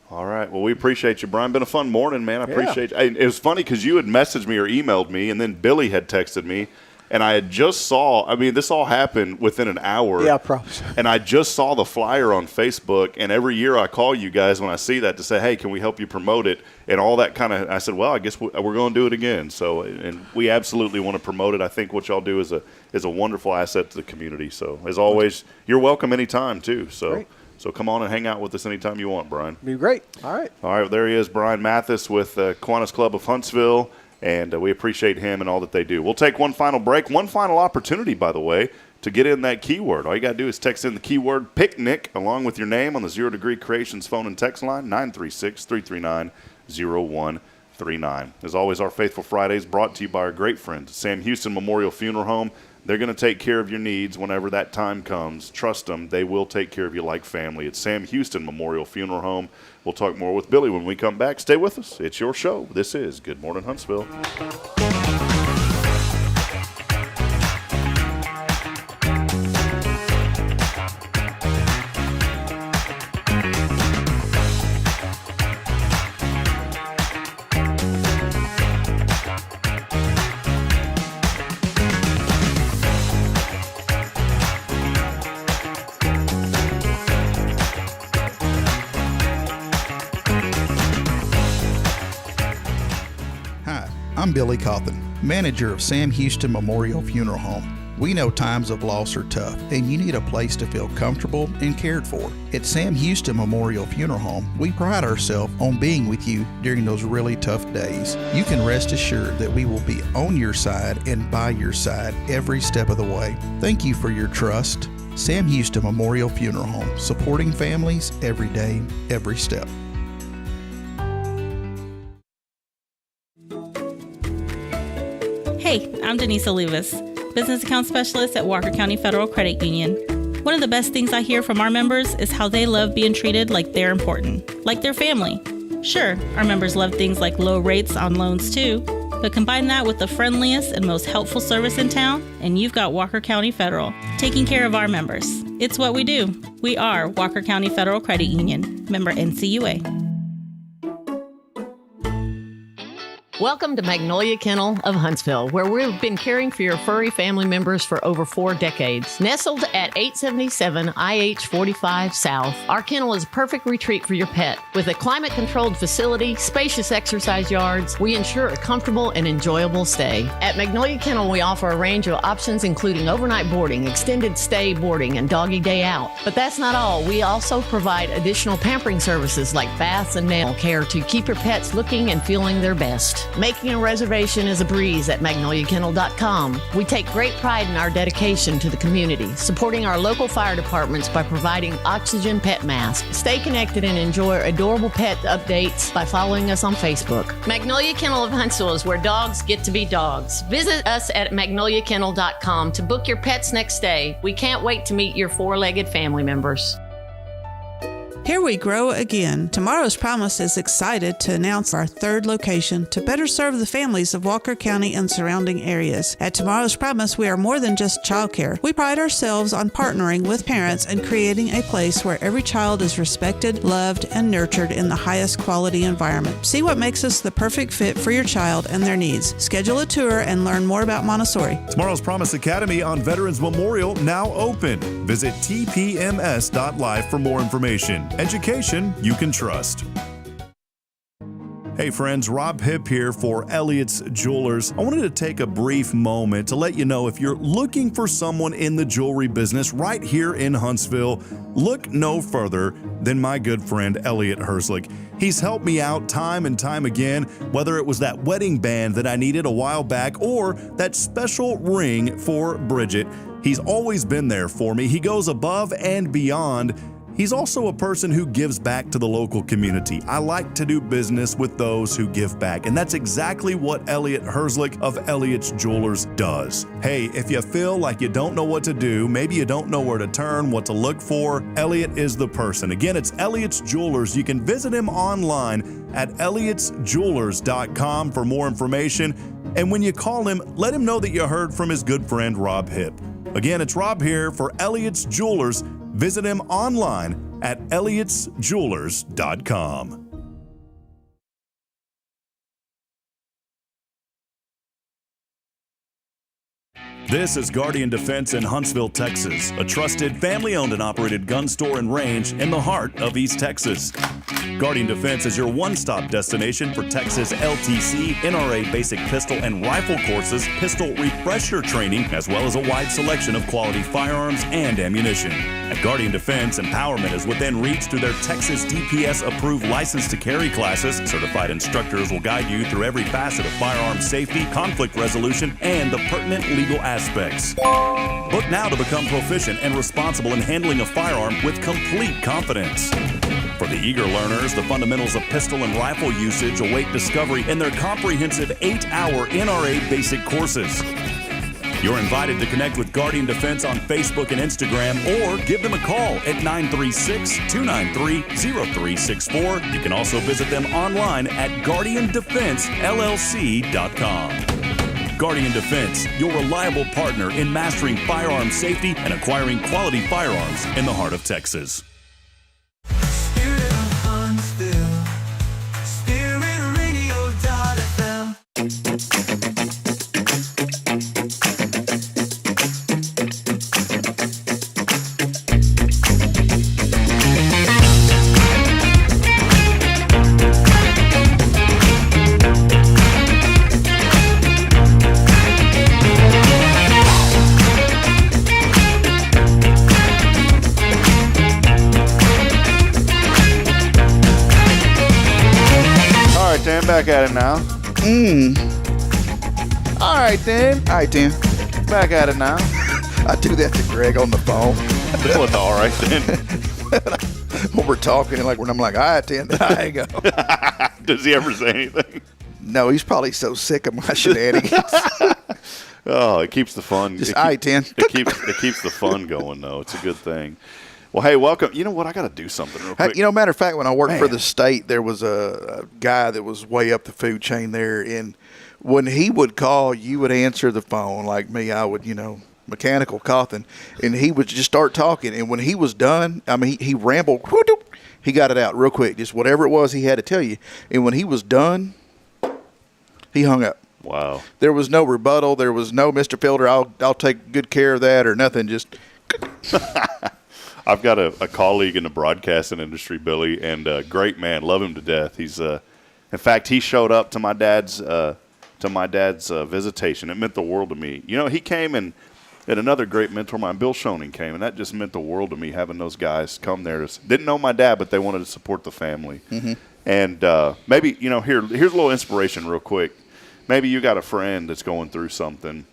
All right. Well, we appreciate you, Brian. Been a fun morning, man. I appreciate you. It was funny because you had messaged me or emailed me, and then Billy had texted me. And I had just this all happened within an hour. Yeah, probably. And I just saw the flyer on Facebook. And every year I call you guys when I see that to say, hey, can we help you promote it? And all that I said, well, I guess we're going to do it again. So, and we absolutely want to promote it. I think what y'all do is a wonderful asset to the community. So, as always, you're welcome anytime, too. So. Great. So come on and hang out with us anytime you want, Brian. Be great. All right. All right, there he is, Bryan Matthys with Kiwanis Club of Huntsville, and we appreciate him and all that they do. We'll take one final break, one final opportunity, by the way, to get in that keyword. All you got to do is text in the keyword picnic along with your name on the 0 Degree Creations phone and text line 936-339-0139. As always, our Faithful Fridays brought to you by our great friends, Sam Houston Memorial Funeral Home. They're going to take care of your needs whenever that time comes. Trust them. They will take care of you like family. It's Sam Houston Memorial Funeral Home. We'll talk more with Billy when we come back. Stay with us. It's your show. This is Good Morning Huntsville. I'm Billy Cauthen, manager of Sam Houston Memorial Funeral Home. We know times of loss are tough, and you need a place to feel comfortable and cared for. At Sam Houston Memorial Funeral Home, we pride ourselves on being with you during those really tough days. You can rest assured that we will be on your side and by your side every step of the way. Thank you for your trust. Sam Houston Memorial Funeral Home, supporting families every day, every step. Hey, I'm Denise Olivas, Business Account Specialist at Walker County Federal Credit Union. One of the best things I hear from our members is how they love being treated like they're important, like their family. Sure, our members love things like low rates on loans too, but combine that with the friendliest and most helpful service in town, and you've got Walker County Federal, taking care of our members. It's what we do. We are Walker County Federal Credit Union, member NCUA. Welcome to Magnolia Kennel of Huntsville, where we've been caring for your furry family members for over 4 decades. Nestled at 877 IH 45 South, our kennel is a perfect retreat for your pet. With a climate-controlled facility, spacious exercise yards, we ensure a comfortable and enjoyable stay. At Magnolia Kennel, we offer a range of options including overnight boarding, extended stay boarding, and doggy day out. But that's not all. We also provide additional pampering services like baths and nail care to keep your pets looking and feeling their best. Making a reservation is a breeze at magnoliakennel.com. We take great pride in our dedication to the community, supporting our local fire departments by providing oxygen pet masks. Stay connected and enjoy adorable pet updates by following us on Facebook. Magnolia Kennel of Huntsville is where dogs get to be dogs. Visit us at magnoliakennel.com to book your pet's next stay. We can't wait to meet your 4-legged family members. Here we grow again. Tomorrow's Promise is excited to announce our 3rd location to better serve the families of Walker County and surrounding areas. At Tomorrow's Promise, we are more than just childcare. We pride ourselves on partnering with parents and creating a place where every child is respected, loved, and nurtured in the highest quality environment. See what makes us the perfect fit for your child and their needs. Schedule a tour and learn more about Montessori. Tomorrow's Promise Academy on Veterans Memorial now open. Visit tpms.live for more information. Education you can trust. Hey friends, Rob Hipp here for Elliott's Jewelers. I wanted to take a brief moment to let you know if you're looking for someone in the jewelry business right here in Huntsville, look no further than my good friend Elliott Herslick. He's helped me out time and time again, whether it was that wedding band that I needed a while back or that special ring for Bridget. He's always been there for me. He goes above and beyond. he's also a person who gives back to the local community. I like to do business with those who give back, and that's exactly what Elliot Herzlich of Elliot's Jewelers does. Hey, if you feel like you don't know what to do, maybe you don't know where to turn, what to look for, Elliot is the person. Again, it's Elliot's Jewelers. You can visit him online at elliotsjewelers.com for more information. And when you call him, let him know that you heard from his good friend Rob Hipp. Again, it's Rob here for Elliot's Jewelers. Visit him online at elliotsjewelers.com. This is Guardian Defense in Huntsville, Texas, a trusted family-owned and operated gun store and range in the heart of East Texas. Guardian Defense is your one-stop destination for Texas LTC, NRA basic pistol and rifle courses, pistol refresher training, as well as a wide selection of quality firearms and ammunition. At Guardian Defense, empowerment is within reach through their Texas DPS-approved license to carry classes. Certified instructors will guide you through every facet of firearm safety, conflict resolution, and the pertinent legal aspects. Book now to become proficient and responsible in handling a firearm with complete confidence. For the eager learners, the fundamentals of pistol and rifle usage await discovery in their comprehensive 8-hour NRA basic courses. You're invited to connect with Guardian Defense on Facebook and Instagram, or give them a call at 936-293-0364. You can also visit them online at guardiandefensellc.com. Guardian Defense, your reliable partner in mastering firearm safety and acquiring quality firearms in the heart of Texas. Spirit of Huntsville, spiritradio.fm. Dan, back at it now. All right, Dan. All right, Dan. Back at it now. I do that to Greg on the phone. What's all right, then? When we're talking, and I'm like, all right, Dan, there you go. Does he ever say anything? No, he's probably so sick of my shenanigans. Oh, it keeps the fun. Just, all right, Dan. It keeps the fun going, though. It's a good thing. Well, hey, welcome. You know what? I got to do something real quick. Hey, matter of fact, when I worked for the state, there was a guy that was way up the food chain there. And when he would call, you would answer the phone like me. I would, mechanical Cauthen. And he would just start talking. And when he was done, he rambled. He got it out real quick. Just whatever it was he had to tell you. And when he was done, he hung up. Wow. There was no rebuttal. There was no, Mr. Fielder, I'll take good care of that or nothing. Just... I've got a colleague in the broadcasting industry, Billy, and a great man. Love him to death. He's, in fact, he showed up to my dad's visitation. It meant the world to me. He came and another great mentor of mine, Bill Schoening, came, and that just meant the world to me, having those guys come there. Didn't know my dad, but they wanted to support the family. Mm-hmm. And maybe, here's a little inspiration real quick. Maybe you got a friend that's going through something.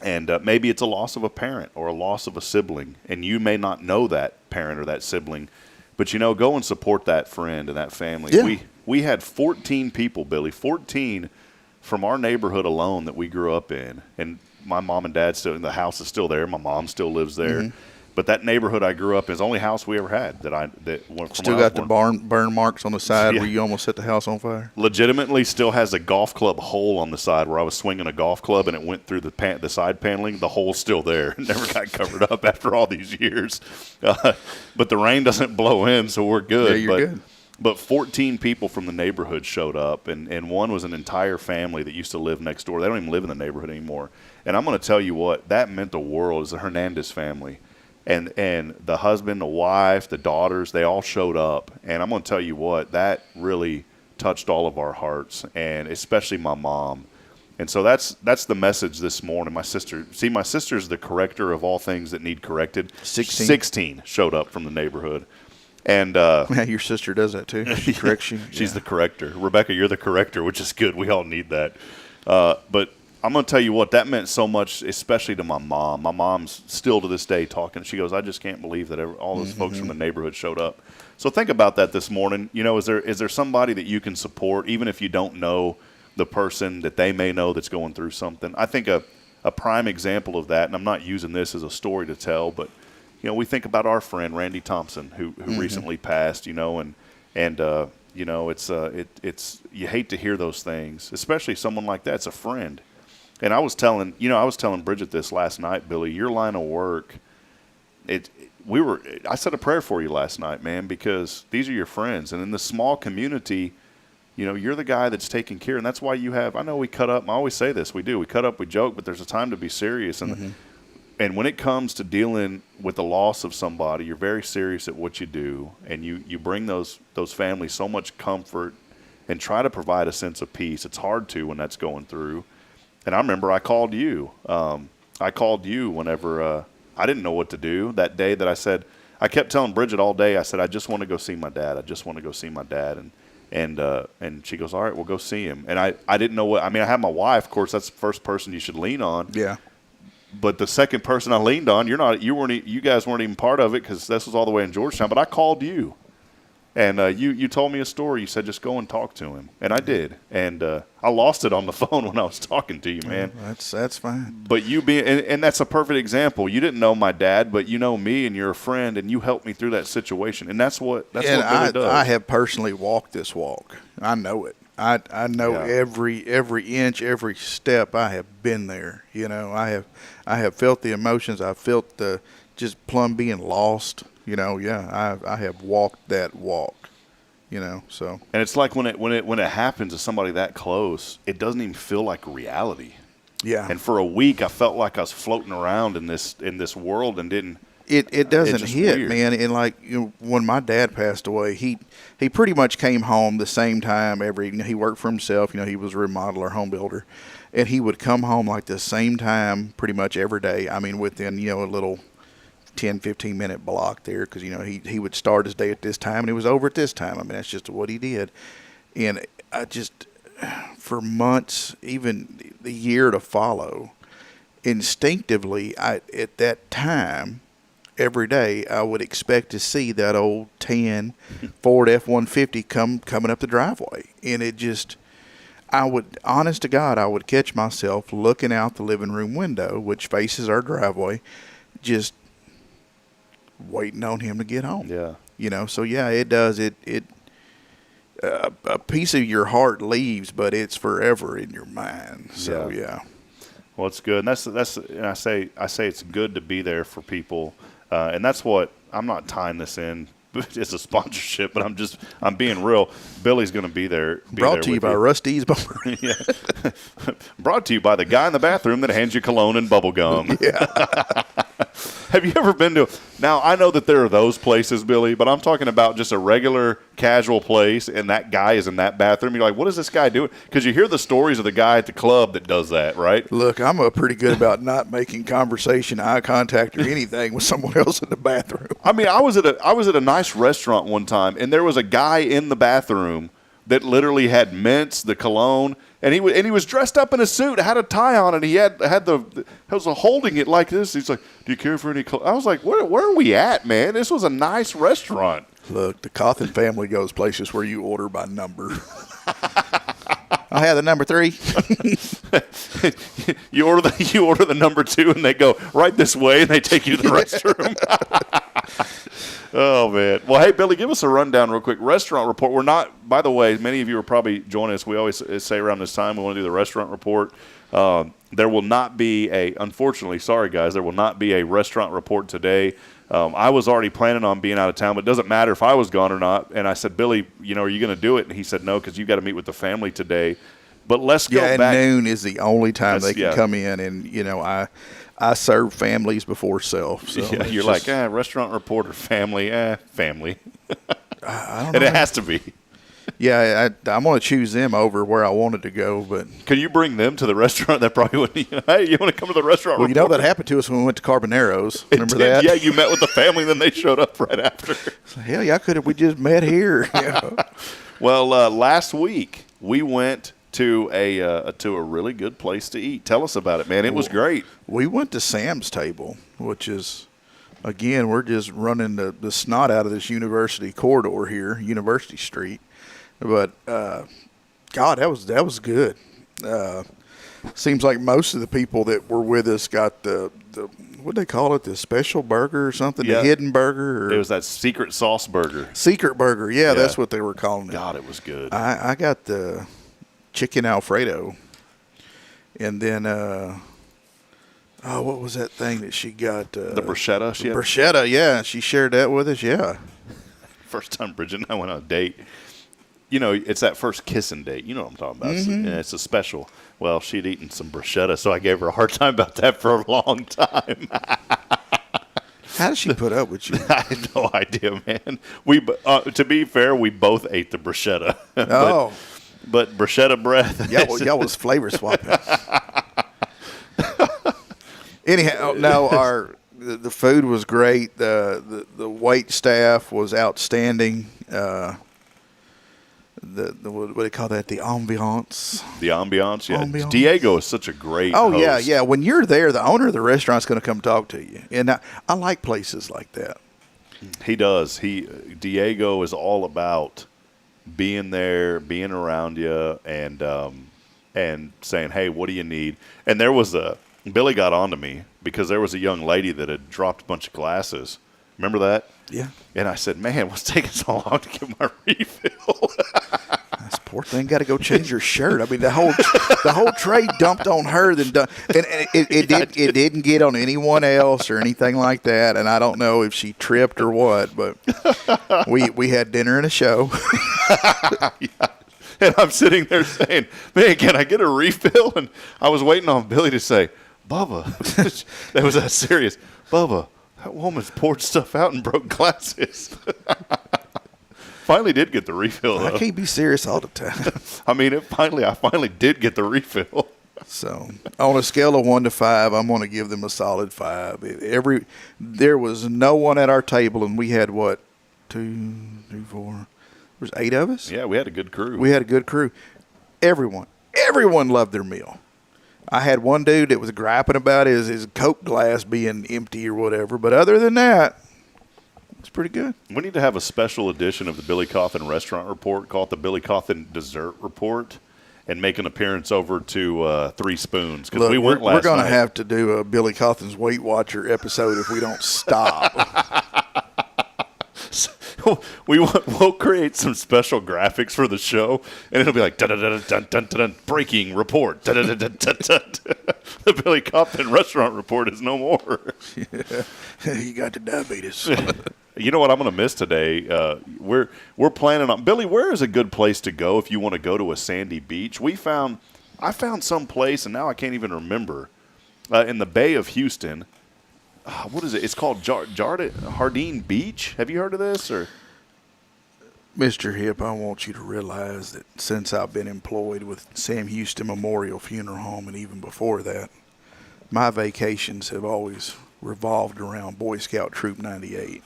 And maybe it's a loss of a parent or a loss of a sibling, and you may not know that parent or that sibling, but go and support that friend and that family. Yeah. We had 14 people, Billy, 14 from our neighborhood alone that we grew up in, and my mom and dad still, the house is still there. My mom still lives there. Mm-hmm. But that neighborhood I grew up in is the only house we ever had that went from. Still got the burn marks on the side where you almost set the house on fire. Legitimately, still has a golf club hole on the side where I was swinging a golf club and it went through the side paneling. The hole's still there. It never got covered up after all these years. But the rain doesn't blow in, so we're good. Yeah, you're good. But 14 people from the neighborhood showed up, and one was an entire family that used to live next door. They don't even live in the neighborhood anymore. And I'm going to tell you what, that meant the world. Is the Hernandez family. And the husband, the wife, the daughters, they all showed up. And I'm going to tell you what, that really touched all of our hearts, and especially my mom. And so that's the message this morning. My sister's the corrector of all things that need corrected. 16 showed up from the neighborhood. And yeah, your sister does that too. She corrects you. She's the corrector. Rebecca, you're the corrector, which is good. We all need that. But I'm going to tell you what, that meant so much, especially to my mom. My mom's still to this day talking. She goes, I just can't believe that all those folks from the neighborhood showed up. So think about that this morning. You know, is there somebody that you can support, even if you don't know the person that they may know that's going through something? I think a prime example of that, and I'm not using this as a story to tell, but, you know, we think about our friend Randy Thompson, who recently passed, you know, and you know, it's you hate to hear those things, especially someone like that. It's a friend. And I was telling Bridget this last night, Billy, your line of work, I said a prayer for you last night, man, because these are your friends. And in the small community, you know, you're the guy that's taking care. And that's why I know we cut up. I always say this, we cut up, we joke, but there's a time to be serious. And and when it comes to dealing with the loss of somebody, you're very serious at what you do. And you bring those families so much comfort and try to provide a sense of peace. It's hard to when that's going through. And I remember I called you. Whenever I didn't know what to do that day that I kept telling Bridget all day, I said, I just want to go see my dad. I just want to go see my dad. And she goes, all right, we'll go see him. And I didn't know I had my wife. Of course, that's the first person you should lean on. Yeah. But the second person I leaned on, you guys weren't even part of it because this was all the way in Georgetown. But I called you. And you told me a story. You said, just go and talk to him. And I did. And I lost it on the phone when I was talking to you, man. That's fine. But you and that's a perfect example. You didn't know my dad, but you know me, and you're a friend, and you helped me through that situation. And that's what Billy does. I have personally walked this walk. I know it. I know every inch, every step. I have been there. You know, I have felt the emotions. I felt the just plumb being lost. You know, I have walked that walk, you know, so. And it's like when it happens to somebody that close, it doesn't even feel like reality. Yeah. And for a week, I felt like I was floating around in this world and didn't. It doesn't hit, weird. man. And like when my dad passed away, he pretty much came home the same time he worked for himself. You know, he was a remodeler, home builder, and he would come home like the same time pretty much every day. I mean, within, you know, a little 10, 15-minute block there because, you know, he would start his day at this time and he was over at this time. I mean, that's just what he did. And I just, for months, even the year to follow, instinctively, at that time, every day, I would expect to see that old tan Ford F-150 coming up the driveway. And it just, honest to God, I would catch myself looking out the living room window, which faces our driveway, just waiting on him to get home. Yeah. You know, so yeah, it does. A piece of your heart leaves, but it's forever in your mind. So yeah. Well, it's good. And and I say it's good to be there for people. And that's what, I'm not tying this in as a sponsorship, but I'm being real. Billy's going to be there. Brought to you by Rusty's Bumper. Yeah. Brought to you by the guy in the bathroom that hands you cologne and bubble gum. Yeah. Have you ever been to, now I know that there are those places, Billy, but I'm talking about just a regular casual place and that guy is in that bathroom. You're like, what is this guy doing? Because you hear the stories of the guy at the club that does that, right? Look, I'm pretty good about not making conversation, eye contact, or anything with someone else in the bathroom. I mean, I was at a nice restaurant one time, and there was a guy in the bathroom that literally had mints, the cologne, and he was dressed up in a suit, had a tie on, and he was holding it like this. He's like, "Do you care for any cologne?" I was like, "Where are we at, man? This was a nice restaurant." Look, the Cauthen family goes places where you order by number. I have the number 3. You order the number 2, and they go right this way, and they take you to the restroom. Oh, man. Well, hey, Billy, give us a rundown real quick. Restaurant report. We're not, by the way, many of you are probably joining us. We always say around this time we want to do the restaurant report. There will not be unfortunately, sorry, guys, there will not be a restaurant report today. I was already planning on being out of town, but it doesn't matter if I was gone or not. And I said, Billy, are you going to do it? And he said, no, because you got to meet with the family today. But let's go back. Yeah, noon is the only time they can come in. And, I serve families before self. So yeah, you're like, restaurant report or family? Family. I don't know. And it has to be. Yeah, I'm going to choose them over where I wanted to go. But can you bring them to the restaurant? That probably wouldn't. Hey, you want to come to the restaurant? Well, report? That happened to us when we went to Carbonero's. Remember that? Yeah, you met with the family, then they showed up right after. Hell yeah, we just met here. Yeah. Well, last week we went to a really good place to eat. Tell us about it, man. It was great. We went to Sam's Table, which is, again, we're just running the snot out of this university corridor here, University Street. But God, that was good. Seems like most of the people that were with us got the what do they call it, the special burger or something, the hidden burger. Or it was that secret sauce burger. Secret burger, yeah, that's what they were calling it. God, it was good. I got the chicken Alfredo, and then what was that thing that she got? The bruschetta. Bruschetta, yeah, she shared that with us. Yeah. First time Bridget and I went on a date. You know, it's that first kissing date. You know what I'm talking about. Mm-hmm. It's a special. Well, she'd eaten some bruschetta, so I gave her a hard time about that for a long time. How did she put up with you? I have no idea, man. To be fair, we both ate the bruschetta. Oh. But bruschetta breath. Y'all was flavor swapping. Anyhow, no, the food was great. The wait staff was outstanding. What do they call that? The ambiance. The ambiance, yeah. Ambiance. Diego is such a great host. Yeah. When you're there, the owner of the restaurant's going to come talk to you. And I like places like that. He does. Diego is all about being there, being around you, and saying, hey, what do you need? And Billy got on to me because there was a young lady that had dropped a bunch of glasses. Remember that? Yeah. And I said, man, what's taking so long to get my refill? This poor thing got to go change her shirt. I mean, the whole tray dumped on her, and it didn't get on anyone else or anything like that. And I don't know if she tripped or what, but we had dinner and a show. Yeah. And I'm sitting there saying, man, can I get a refill? And I was waiting on Billy to say, Bubba, that was that serious. Bubba, that woman's poured stuff out and broke glasses. Finally did get the refill, though. I can't be serious all the time. I mean, I finally did get the refill. So, on a scale of 1 to 5, I'm going to give them a solid 5. There was no one at our table, and we had, 2, 3, 4, there was 8 of us? Yeah, we had a good crew. We had a good crew. Everyone loved their meal. I had one dude that was griping about his Coke glass being empty or whatever, but other than that, it's pretty good. We need to have a special edition of the Billy Cauthen Restaurant Report called the Billy Cauthen Dessert Report and make an appearance over to Three Spoons. Look, we went last we're going to night. have to do a Billy Cauthen's Weight Watcher episode if we don't stop. We'll create some special graphics for the show, and it'll be like dun breaking report. The Billy Cauthen Restaurant Report is no more. Yeah. You got the diabetes. You know what I'm going to miss today? We're planning on Billy. Where is a good place to go if you want to go to a sandy beach? I found some place, and now I can't even remember. In the Bay of Houston. What is it? It's called Jardine Beach. Have you heard of this? Or Mr. Hip, I want you to realize that since I've been employed with Sam Houston Memorial Funeral Home, and even before that, my vacations have always revolved around Boy Scout Troop 98.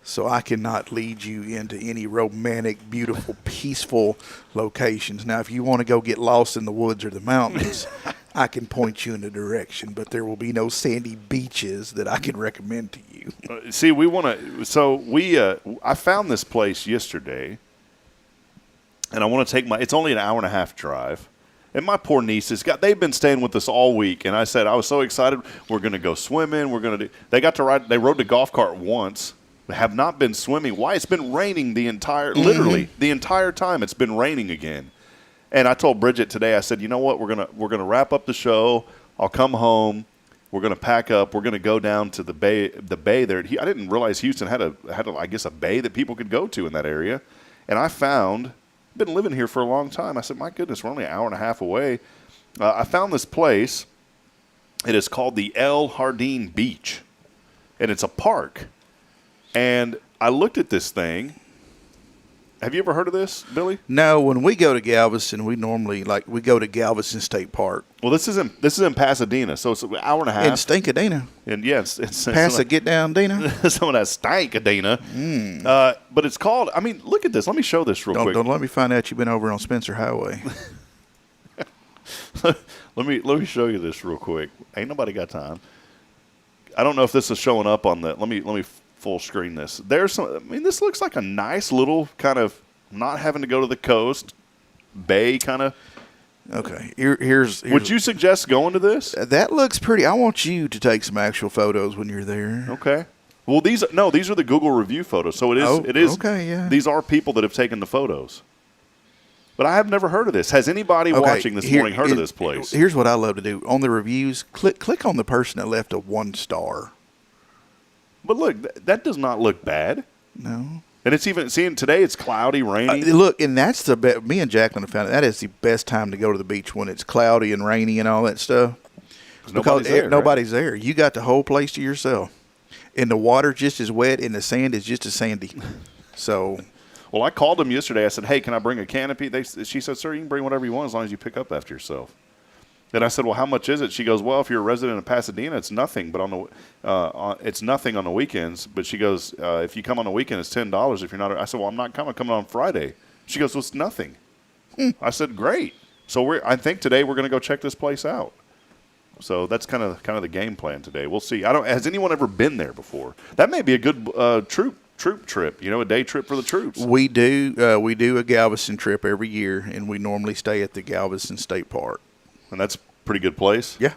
So I cannot lead you into any romantic, beautiful, peaceful locations. Now, if you want to go get lost in the woods or the mountains, I can point you in a direction, but there will be no sandy beaches that I can recommend to you. See, we want to. So I found this place yesterday, and I want to take it's only an hour and a half drive. And my poor nieces they've been staying with us all week, and I said I was so excited. We're going to go swimming. They rode the golf cart once. Have not been swimming. Why? It's been raining literally the entire time. It's been raining again. And I told Bridget today, I said, you know what? We're gonna wrap up the show. I'll come home. We're gonna pack up. We're gonna go down to the bay there. I didn't realize Houston had I guess a bay that people could go to in that area. And I found, been living here for a long time. I said, my goodness, we're only an hour and a half away. I found this place. It is called the El Jardín Beach, and it's a park. And I looked at this thing. Have you ever heard of this, Billy? No. When we go to Galveston, we normally we go to Galveston State Park. Well, this is in Pasadena, so it's an hour and a half. In Stinkadena. And yes, it's Get down, Dina. Some of that Stinkadena. But it's called. I mean, look at this. Let me show this real quick. Don't let me find out you've been over on Spencer Highway. let me show you this real quick. Ain't nobody got time. I don't know if this is showing up on the. Let me full screen this. There's some. I mean, this looks like a nice little kind of not having to go to the coast bay kind of. Okay, here's. Would you suggest going to this? That looks pretty. I want you to take some actual photos when you're there. Okay. Well, these are the Google review photos. So it is. Oh, it is. okay, yeah. These are people that have taken the photos. But I have never heard of this. Has anybody watching this morning heard of this place? Here's what I love to do on the reviews. Click on the person that left a 1 star. But look, that does not look bad. No. And it's even seeing today. It's cloudy, rainy. Look, and that's the best. Me and Jacqueline have found that is the best time to go to the beach when it's cloudy and rainy and all that stuff. Because nobody's there. You got the whole place to yourself, and the water just as wet, and the sand is just as sandy. So, well, I called them yesterday. I said, "Hey, can I bring a canopy?" She said, "Sir, you can bring whatever you want as long as you pick up after yourself." And I said, "Well, how much is it?" She goes, "Well, if you're a resident of Pasadena, it's nothing. But it's nothing on the weekends." But she goes, "If you come on the weekend, it's $10. If you're not," I said, "Well, I'm not coming. I'm coming on Friday." She goes, "Well, it's nothing." I said, "Great." So I think today we're going to go check this place out. So that's kind of the game plan today. We'll see. Has anyone ever been there before? That may be a good troop trip. A day trip for the troops. We do a Galveston trip every year, and we normally stay at the Galveston State Park. And that's a pretty good place? Yeah.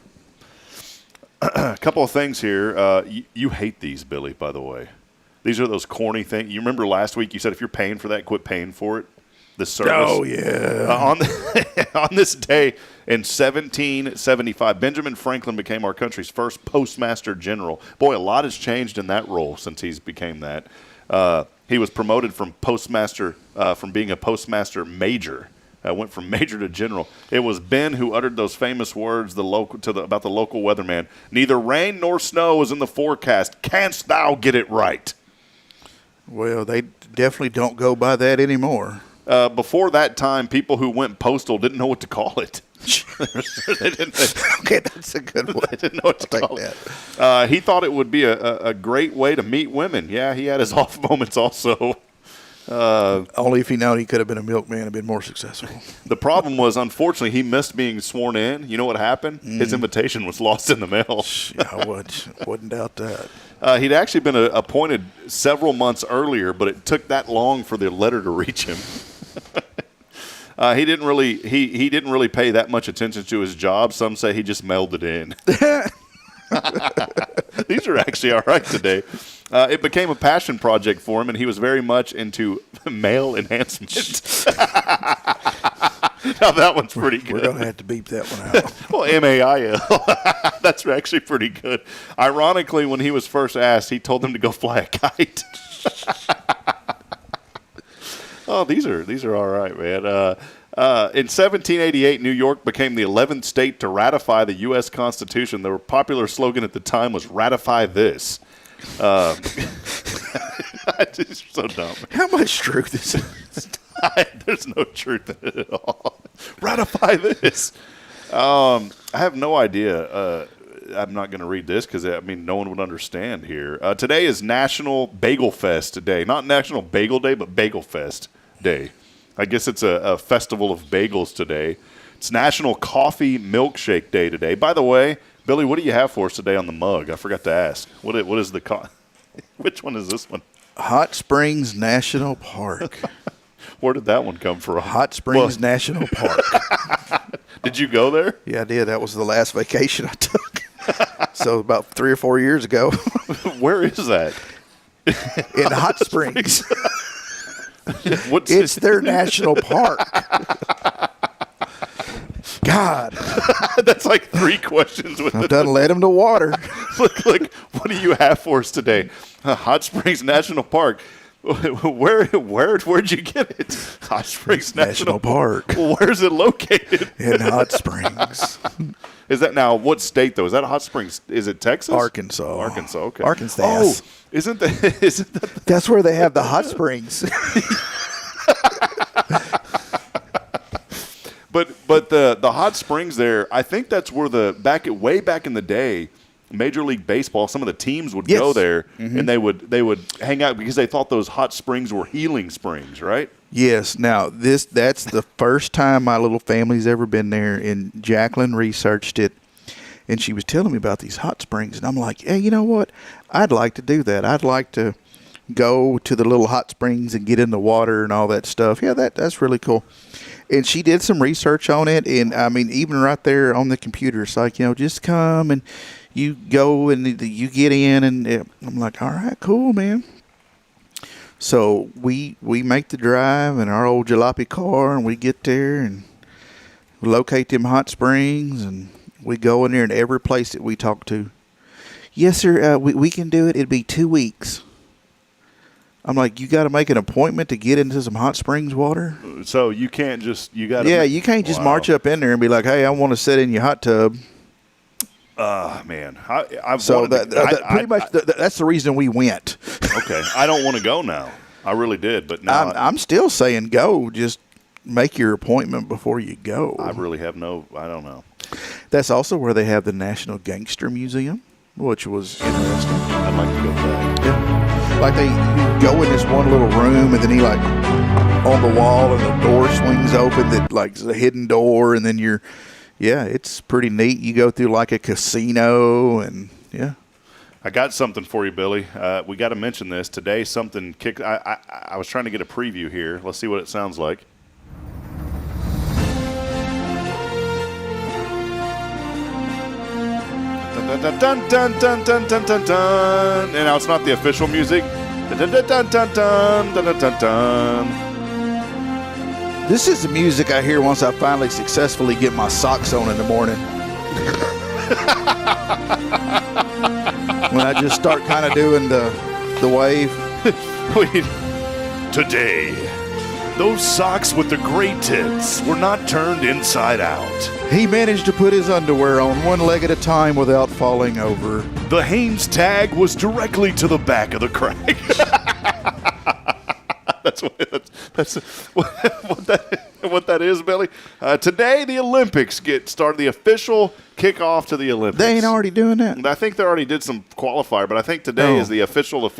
A couple of things here. You hate these, Billy, by the way. These are those corny things. You remember last week you said if you're paying for that, quit paying for it? This service. Oh, yeah. On this day in 1775, Benjamin Franklin became our country's first postmaster general. Boy, a lot has changed in that role since he's became that. He was promoted from being a postmaster major. Went from major to general. It was Ben who uttered those famous words about the local weatherman. "Neither rain nor snow is in the forecast. Canst thou get it right?" Well, they definitely don't go by that anymore. Before that time, people who went postal didn't know what to call it. Okay, that's a good one. They didn't know what to call it. He thought it would be a great way to meet women. Yeah, he had his off moments also. Only if he known he could have been a milkman and been more successful. The problem was, unfortunately, he missed being sworn in. You know what happened? His invitation was lost in the mail. I wouldn't doubt that. He'd actually been appointed several months earlier, but it took that long for the letter to reach him. He didn't really pay that much attention to his job. Some say he just mailed it in. These are actually all right today. It became a passion project for him, and he was very much into male enhancement. Now, that one's pretty good. We're going to have to beep that one out. Well, M-A-I-L. That's actually pretty good. Ironically, when he was first asked, he told them to go fly a kite. Oh, these are all right, man. In 1788, New York became the 11th state to ratify the U.S. Constitution. The popular slogan at the time was "Ratify this." It's so dumb. How much truth is it? There's no truth in it at all. Ratify this. I have no idea. I'm not going to read this because, no one would understand here. Today is National Bagel Fest today. Not National Bagel Day, but Bagel Fest Day. I guess it's a festival of bagels today. It's National Coffee Milkshake Day today. By the way, Billy, what do you have for us today on the mug? I forgot to ask. What is the which one is this one? Hot Springs National Park. Where did that one come from? Hot Springs National Park. Did you go there? Yeah, I did. That was the last vacation I took. So about 3 or 4 years ago. Where is that? In Hot Springs. It's their national park. God. That's like 3 questions. I've done let them to water. Look, what do you have for us today? Hot Springs National Park. Where'd you get it? Hot Springs National Park. Well, where's it located? In Hot Springs. Is that now what state though? Is that Hot Springs? Is it Texas? Arkansas. Okay. Arkansas. Oh, isn't that? That's where they have the hot springs. But the hot springs there, I think that's where way back in the day, Major League Baseball, some of the teams would go there and they would hang out because they thought those hot springs were healing springs, right? Yes. Now, that's the first time my little family's ever been there, and Jacqueline researched it, and she was telling me about these hot springs, and I'm like, hey, you know what? I'd like to do that. I'd like to go to the little hot springs and get in the water and all that stuff. Yeah, that's really cool. And she did some research on it, and, I mean, even right there on the computer, it's like, just come and you go and you get in, and I'm like, all right, cool, man. So we make the drive in our old jalopy car, and we get there and locate them hot springs, and we go in there, and every place that we talk to, yes, sir, we can do it. It'd be 2 weeks. I'm like, you got to make an appointment to get into some hot springs water? So you can't just, you got to. Yeah, you can't just march up in there and be like, hey, I want to sit in your hot tub. Man. Pretty much that's the reason we went. Okay. I don't want to go now. I really did, but now. I'm still saying go. Just make your appointment before you go. I really have I don't know. That's also where they have the National Gangster Museum, which was interesting. I'd like to go back. Yeah. Like you go in this one little room, and then he on the wall, and the door swings open. That it's a hidden door, and then it's pretty neat. You go through like a casino, and yeah. I got something for you, Billy. We got to mention this today. Something kicked. I was trying to get a preview here. Let's see what it sounds like. Dun, dun, dun, dun, dun, dun, dun, dun. And now it's not the official music. Dun, dun, dun, dun, dun, dun, dun, dun, dun. This is the music I hear once I finally successfully get my socks on in the morning. When I just start kind of doing the wave. Today, those socks with the great tits were not turned inside out. He managed to put his underwear on one leg at a time without falling over. The Hanes tag was directly to the back of the crack. That's what that is, Billy. Today, the Olympics get started. The official kickoff to the Olympics. They ain't already doing that? I think they already did some qualifier, but I think today is the official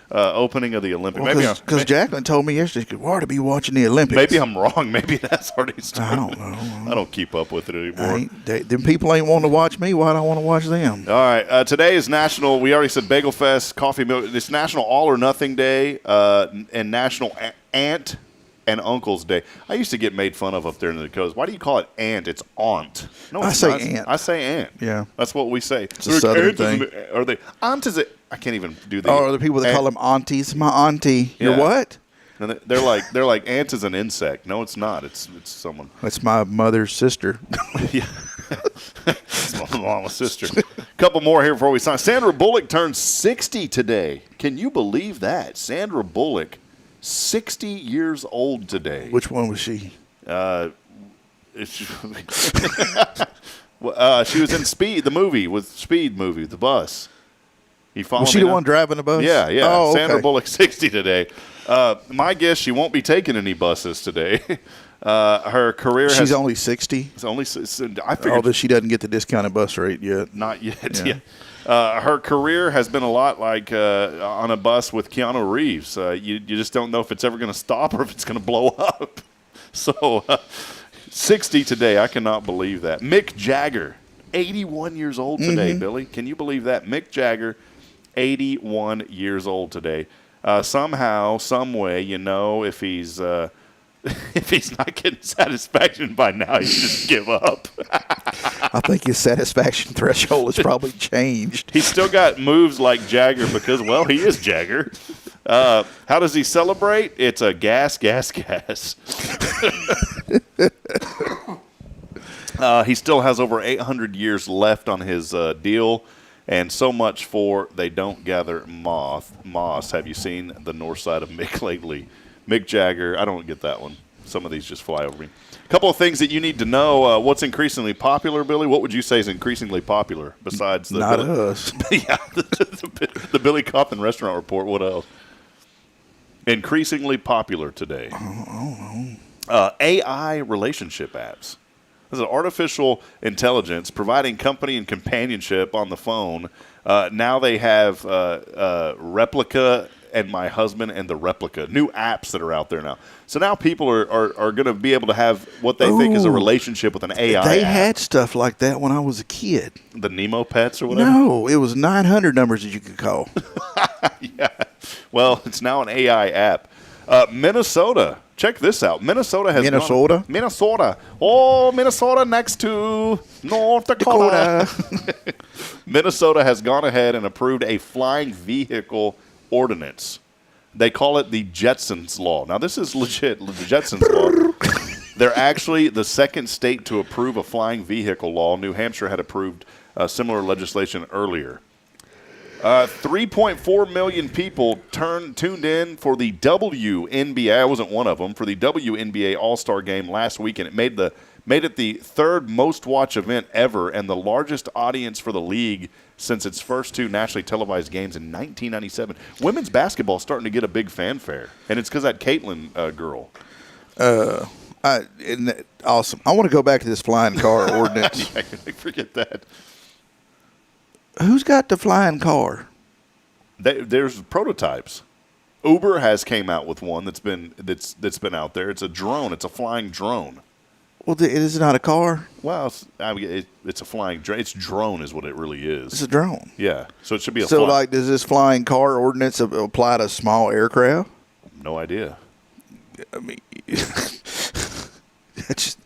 opening of the Olympics. Because Jacqueline told me yesterday, we ought to be watching the Olympics. Maybe I'm wrong. Maybe that's already started. I don't know. I don't keep up with it anymore. Them people ain't wanting to watch me. Why do I want to watch them? All right. Today is National, we already said Bagel Fest, Coffee Milk. It's National All or Nothing Day and National Aunt and Uncle's Day. I used to get made fun of up there in the coast. Why do you call it aunt? It's aunt. No, I say aunt. I say aunt. Yeah. That's what we say. It's a southern thing. Are they aunt? Is it? I can't even do that. Oh, are the people that call them aunties? My auntie. Yeah. You're what? And they're like ant is an insect. No, it's not. It's someone. That's my mother's sister. Yeah. It's my mama's sister. Couple more here before we sign. Sandra Bullock turned 60 today. Can you believe that? Sandra Bullock, 60 years old today. Which one was she? She was in Speed, the movie, the bus. Was she the one driving the bus? Yeah. Oh, okay. Sandra Bullock, 60 today. My guess, she won't be taking any buses today. Her career She's only 60? It's only, I figured. Although she doesn't get the discounted bus rate yet. Not yet, yeah. Her career has been a lot like on a bus with Keanu Reeves. You just don't know if it's ever going to stop or if it's going to blow up. So, 60 today. I cannot believe that. Mick Jagger, 81 years old today, Billy. Can you believe that? Mick Jagger, 81 years old today. Somehow, some way, if he's not getting satisfaction by now, you just give up. I think his satisfaction threshold has probably changed. He's still got moves like Jagger because, well, he is Jagger. How does he celebrate? It's a gas. He still has over 800 years left on his deal, and so much for they don't gather moss. Have you seen the north side of Mick lately? Mick Jagger, I don't get that one. Some of these just fly over me. A couple of things that you need to know. What's increasingly popular, Billy? What would you say is increasingly popular besides the Not us. Yeah, the Billy Cauthen Restaurant Report. What else? Increasingly popular today. Oh. AI relationship apps. This is artificial intelligence providing company and companionship on the phone. Now they have Replica and My Husband and the Replica, new apps that are out there now. So now people are going to be able to have what they think is a relationship with an AI They app. had stuff like that when I was a kid. The Nemo Pets or whatever? No, it was 900 numbers that you could call. Yeah. Well, it's now an AI app. Minnesota. Check this out. Minnesota has Minnesota. Oh, Minnesota next to North Dakota. Minnesota has gone ahead and approved a flying vehicle ordinance. They call it the Jetsons Law. Now, this is legit, the Jetsons Law. They're actually the second state to approve a flying vehicle law. New Hampshire had approved similar legislation earlier. 3.4 million people tuned in for the WNBA. I wasn't one of them, for the WNBA All-Star Game last weekend. It made it the third most watched event ever and the largest audience for the league since its first two nationally televised games in 1997. Women's basketball is starting to get a big fanfare, and it's because that Caitlin girl. Awesome. I want to go back to this flying car ordinance. Yeah, forget that. Who's got the flying car? There's prototypes. Uber has came out with one that's been out there. It's a drone. It's a flying drone. Well, is it not a car? Well, it's a flying drone. It's drone is what it really is. It's a drone. Yeah. So it should be a So, like, does this flying car ordinance apply to small aircraft? No idea. I mean, just,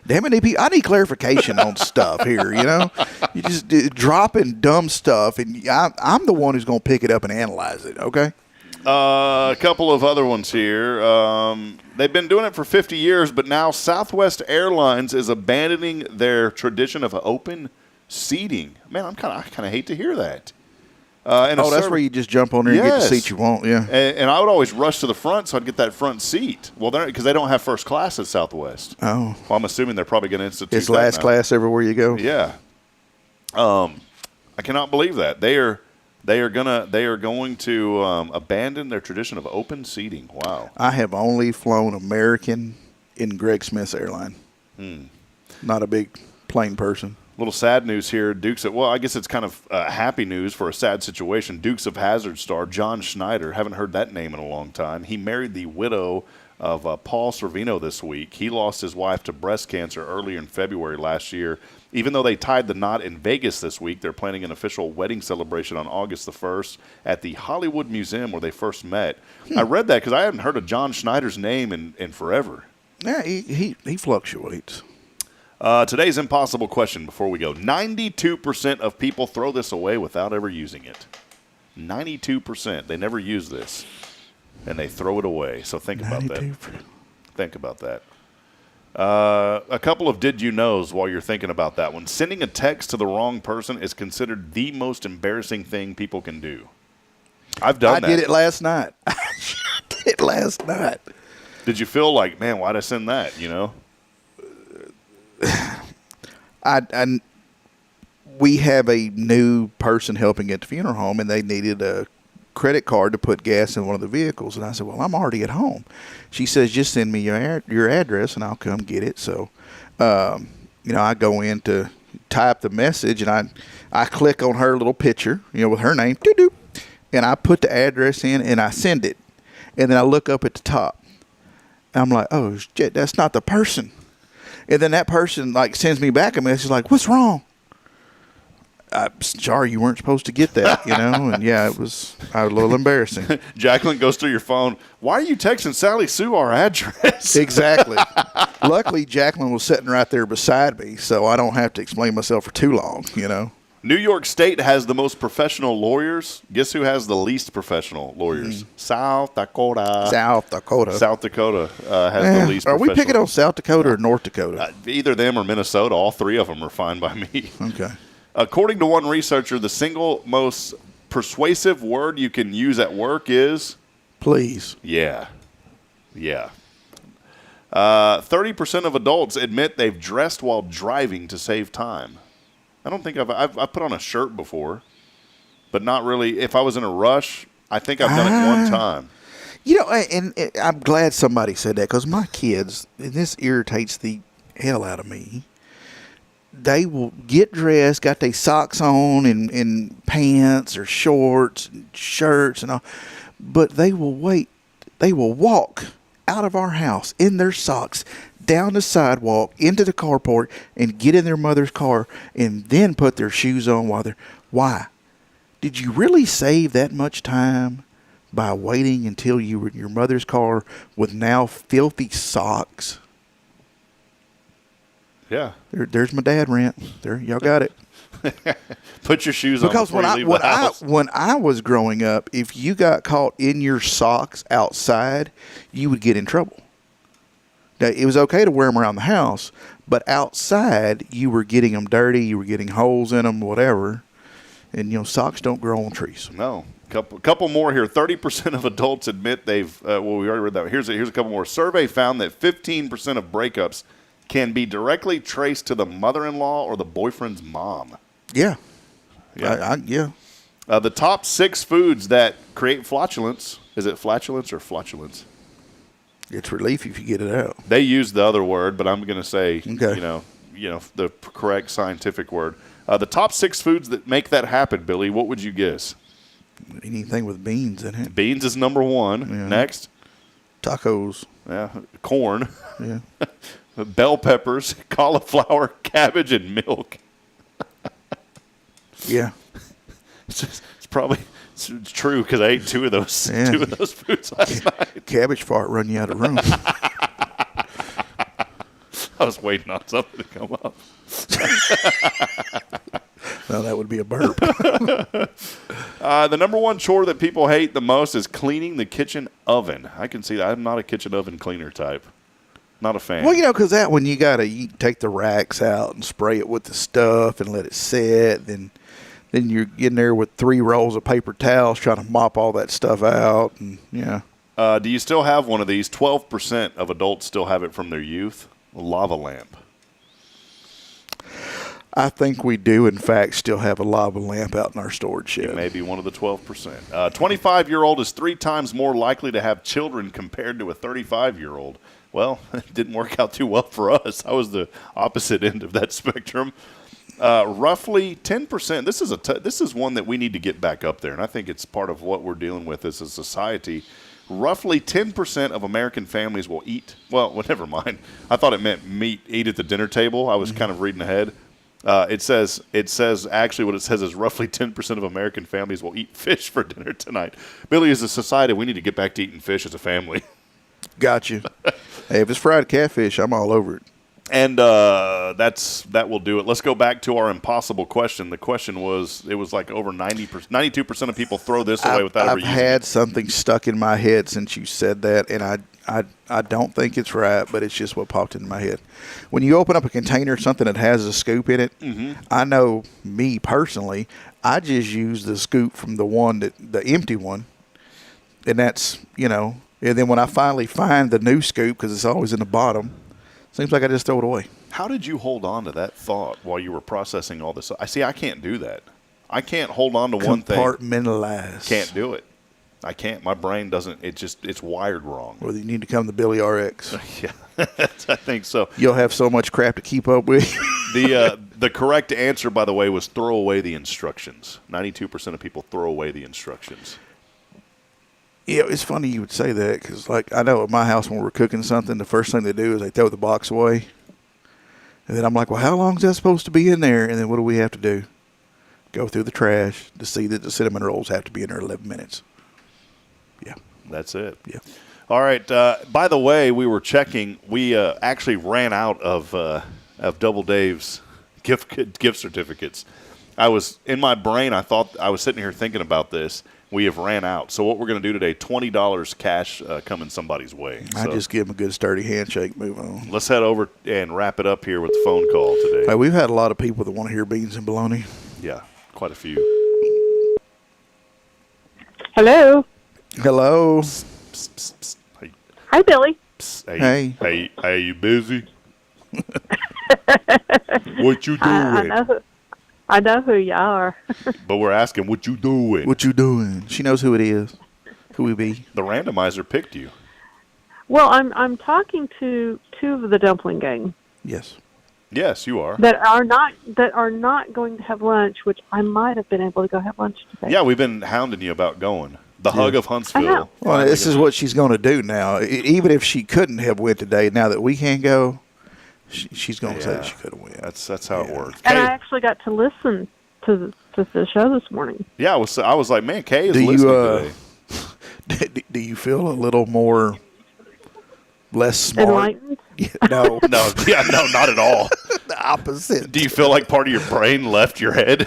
damn it, I need clarification on stuff here, you know? You just dropping dumb stuff, and I'm the one who's going to pick it up and analyze it, okay? A couple of other ones here. They've been doing it for 50 years, but now Southwest Airlines is abandoning their tradition of open seating. Man, I kind of hate to hear that. That's where you just jump on there and get the seat you want, yeah. And I would always rush to the front so I'd get that front seat. Well, because they don't have first class at Southwest. Oh. Well, I'm assuming they're probably going to institute It's last class everywhere you go? Yeah. I cannot believe that. They are going to abandon their tradition of open seating. Wow. I have only flown American in Greg Smith's airline. Not a big plane person. Little sad news here. I guess it's kind of happy news for a sad situation. Dukes of Hazzard star John Schneider. Haven't heard that name in a long time. He married the widow of Paul Sorvino this week. He lost his wife to breast cancer earlier in February last year. Even though they tied the knot in Vegas this week, they're planning an official wedding celebration on August the 1st at the Hollywood Museum where they first met. I read that because I haven't heard of John Schneider's name in forever. Yeah, he fluctuates. Today's impossible question before we go. 92% of people throw this away without ever using it. 92%. They never use this, and they throw it away. So think about that. Think about that. A couple of did you knows while you're thinking about that one. Sending a text to the wrong person is considered the most embarrassing thing people can do. I've done that. I did it last night. Did you feel like, man, why'd I send that, you know? We have a new person helping at the funeral home, and they needed a credit card to put gas in one of the vehicles. And I said, well, I'm already at home. She says, just send me your address, and I'll come get it. So, I go in to type the message, and I click on her little picture, with her name, and I put the address in, and I send it. And then I look up at the top. And I'm like, oh, shit, that's not the person. And then that person sends me back a message like, what's wrong? I'm sorry, you weren't supposed to get that, And yeah, it was a little embarrassing. Jacqueline goes through your phone. Why are you texting Sally Sue our address? Exactly. Luckily, Jacqueline was sitting right there beside me, so I don't have to explain myself for too long, New York State has the most professional lawyers. Guess who has the least professional lawyers? South Dakota. South Dakota has the least professional. Are we picking on South Dakota or North Dakota? Either them or Minnesota. All three of them are fine by me. Okay. According to one researcher, the single most persuasive word you can use at work is? Please. Yeah. 30% of adults admit they've dressed while driving to save time. I don't think I've put on a shirt before, but not really. If I was in a rush, I think I've done it one time. And I'm glad somebody said that because my kids, and this irritates the hell out of me. They will get dressed, got their socks on and pants or shorts and shirts and all, but they will walk out of our house in their socks, down the sidewalk, into the carport, and get in their mother's car, and then put their shoes on Why? Did you really save that much time by waiting until you were in your mother's car with now filthy socks? Yeah. There's my dad rant. There, y'all got it. Put your shoes on before you leave the house. When I was growing up, if you got caught in your socks outside, you would get in trouble. Now, it was okay to wear them around the house, but outside, you were getting them dirty, you were getting holes in them, whatever. And, socks don't grow on trees. No. Couple more here. 30% of adults admit they've, we already read that. Here's a couple more. Survey found that 15% of breakups can be traced to the mother-in-law or the boyfriend's mom. Yeah. Yeah. The top 6 foods that create flatulence. Is it flatulence or flatulence? It's relief if you get it out. They use the other word, but I'm going to say, the correct scientific word. The top 6 foods that make that happen, Billy, what would you guess? Anything with beans in it. Beans is number 1. Yeah. Next. Tacos. Yeah. Corn. Yeah. Bell peppers, cauliflower, cabbage, and milk. Yeah. It's true because I ate 2 of those foods last night. Cabbage fart run you out of room. I was waiting on something to come up. No, that would be a burp. The number 1 chore that people hate the most is cleaning the kitchen oven. I can see that. I'm not a kitchen oven cleaner type. Not a fan. Well, because that one you take the racks out and spray it with the stuff and let it set. Then you're in there with 3 rolls of paper towels trying to mop all that stuff out. And yeah. Do you still have one of these? 12% of adults still have it from their youth. A lava lamp. I think we do, in fact, still have a lava lamp out in our storage shed. It may be one of the 12%. 25-year-old is 3 times more likely to have children compared to a 35-year-old. Well, it didn't work out too well for us. I was the opposite end of that spectrum. Roughly 10%. This is one that we need to get back up there, and I think it's part of what we're dealing with as a society. Roughly 10% of American families will eat. Well, never mind. I thought it meant eat at the dinner table. I was kind of reading ahead. It says actually what it says is roughly 10% of American families will eat fish for dinner tonight. Billy, as a society, we need to get back to eating fish as a family. Got you. Hey, if it's fried catfish, I'm all over it. And that will do it. Let's go back to our impossible question. The question was, it was like over 92% of people throw this away without ever using it. I've had something stuck in my head since you said that, and I don't think it's right, but it's just what popped into my head. When you open up a container, something that has a scoop in it, I know me personally, I just use the scoop from the empty one, and that's, and then when I finally find the new scoop, because it's always in the bottom, seems like I just throw it away. How did you hold on to that thought while you were processing all this? I can't do that. I can't hold on to one thing. Compartmentalize. Can't do it. I can't. My brain doesn't. It's wired wrong. Well, you need to come to Billy RX. Yeah, I think so. You'll have so much crap to keep up with. The correct answer, by the way, was throw away the instructions. 92% of people throw away the instructions. Yeah, it's funny you would say that because, I know at my house when we're cooking something, the first thing they do is they throw the box away. And then I'm like, well, how long is that supposed to be in there? And then what do we have to do? Go through the trash to see that the cinnamon rolls have to be in there 11 minutes. Yeah. That's it. Yeah. All right. By the way, we were checking. We actually ran out of Double Dave's gift certificates. I was in my brain. I thought I was sitting here thinking about this. We have ran out. So what we're going to do today, $20 cash coming somebody's way. I just give them a good sturdy handshake, move on. Let's head over and wrap it up here with the phone call today. Hey, we've had a lot of people that want to hear beans and bologna. Yeah, quite a few. Hello. Hello. Psst, psst, psst. Hey. Hi, Billy. Psst. Hey. Hey, you busy? What you doing? I know who you are. But we're asking, what you doing? What you doing? She knows who it is. Who we be? The randomizer picked you. Well, I'm talking to 2 of the dumpling gang. Yes. Yes, you are. that are not going to have lunch, which I might have been able to go have lunch today. Yeah, we've been hounding you about going. The Hug of Huntsville. Well, this is what she's going to do now. Even if she couldn't have went today, now that we can't go, she's going to say that she could have went. That's how it works. And I actually got to listen to the show this morning. Yeah, I was like, man, Kay is listening today. Do you feel a little more less smart? Enlightened? No. No, not at all. The opposite. Do you feel like part of your brain left your head?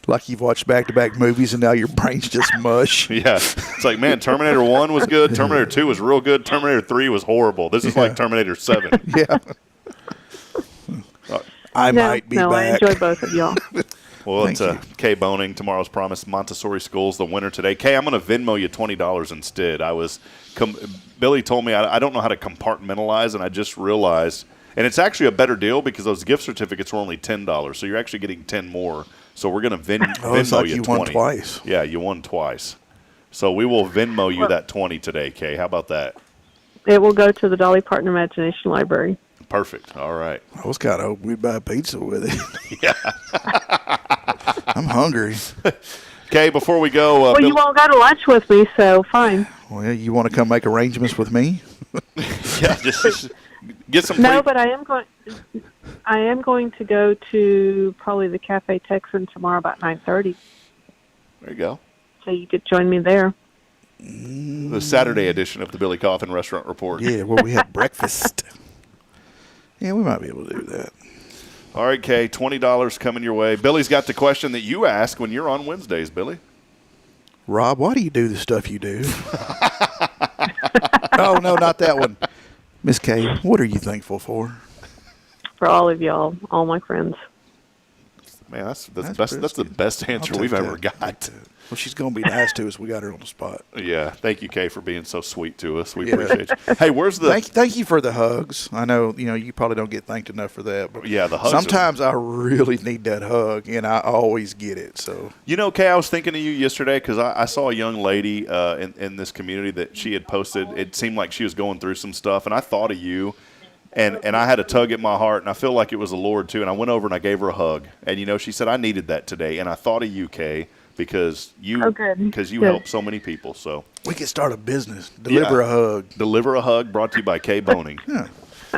Like you've watched back-to-back movies and now your brain's just mush. Yeah. It's like, man, Terminator 1 was good. Terminator 2 was real good. Terminator 3 was horrible. This is like Terminator 7. Yeah. I might be back. I enjoy both of y'all. Well, it's Kay Boning, Tomorrow's Promise, Montessori School's the winner today. Kay, I'm going to Venmo you $20 instead. Billy told me I don't know how to compartmentalize, and I just realized, and it's actually a better deal because those gift certificates were only $10, so you're actually getting 10 more. So we're going to Venmo like you you 20. won twice. Yeah, you won twice. So we will Venmo you that 20 today, Kay. How about that? It will go to the Dolly Parton Imagination Library. Perfect. All right. I was kind of hoping we'd buy pizza with it. Yeah. I'm hungry. Okay, before we go. Well, you won't go to lunch with me, so fine. Well, you want to come make arrangements with me? Yeah, just get some. No, but I am going to go to probably the Cafe Texan tomorrow about 9:30. There you go. So you could join me there. The Saturday edition of the Billy Cauthen Restaurant Report. Yeah, where we had breakfast. Yeah, we might be able to do that. All right, Kay, $20 coming your way. Billy's got the question that you ask when you're on Wednesdays, Billy. Rob, why do you do the stuff you do? Oh, no, not that one. Miss Kay, what are you thankful for? For all of y'all, all my friends. Man, that's the best answer we've ever got. Well, she's going to be nice to us. We got her on the spot. Yeah. Thank you, Kay, for being so sweet to us. We appreciate you. Hey, where's the... Thank you for the hugs. I know, you probably don't get thanked enough for that. But yeah, the hugs. Sometimes I really need that hug, and I always get it. So Kay, I was thinking of you yesterday because I saw a young lady in this community that she had posted. It seemed like she was going through some stuff, and I thought of you. And I had a tug at my heart, and I feel like it was the Lord, too. And I went over and I gave her a hug. And, she said, I needed that today. And I thought of you, Kay, because you help so many people. So we could start a business. Deliver a hug. Deliver a hug, brought to you by Kay Boning. Yeah.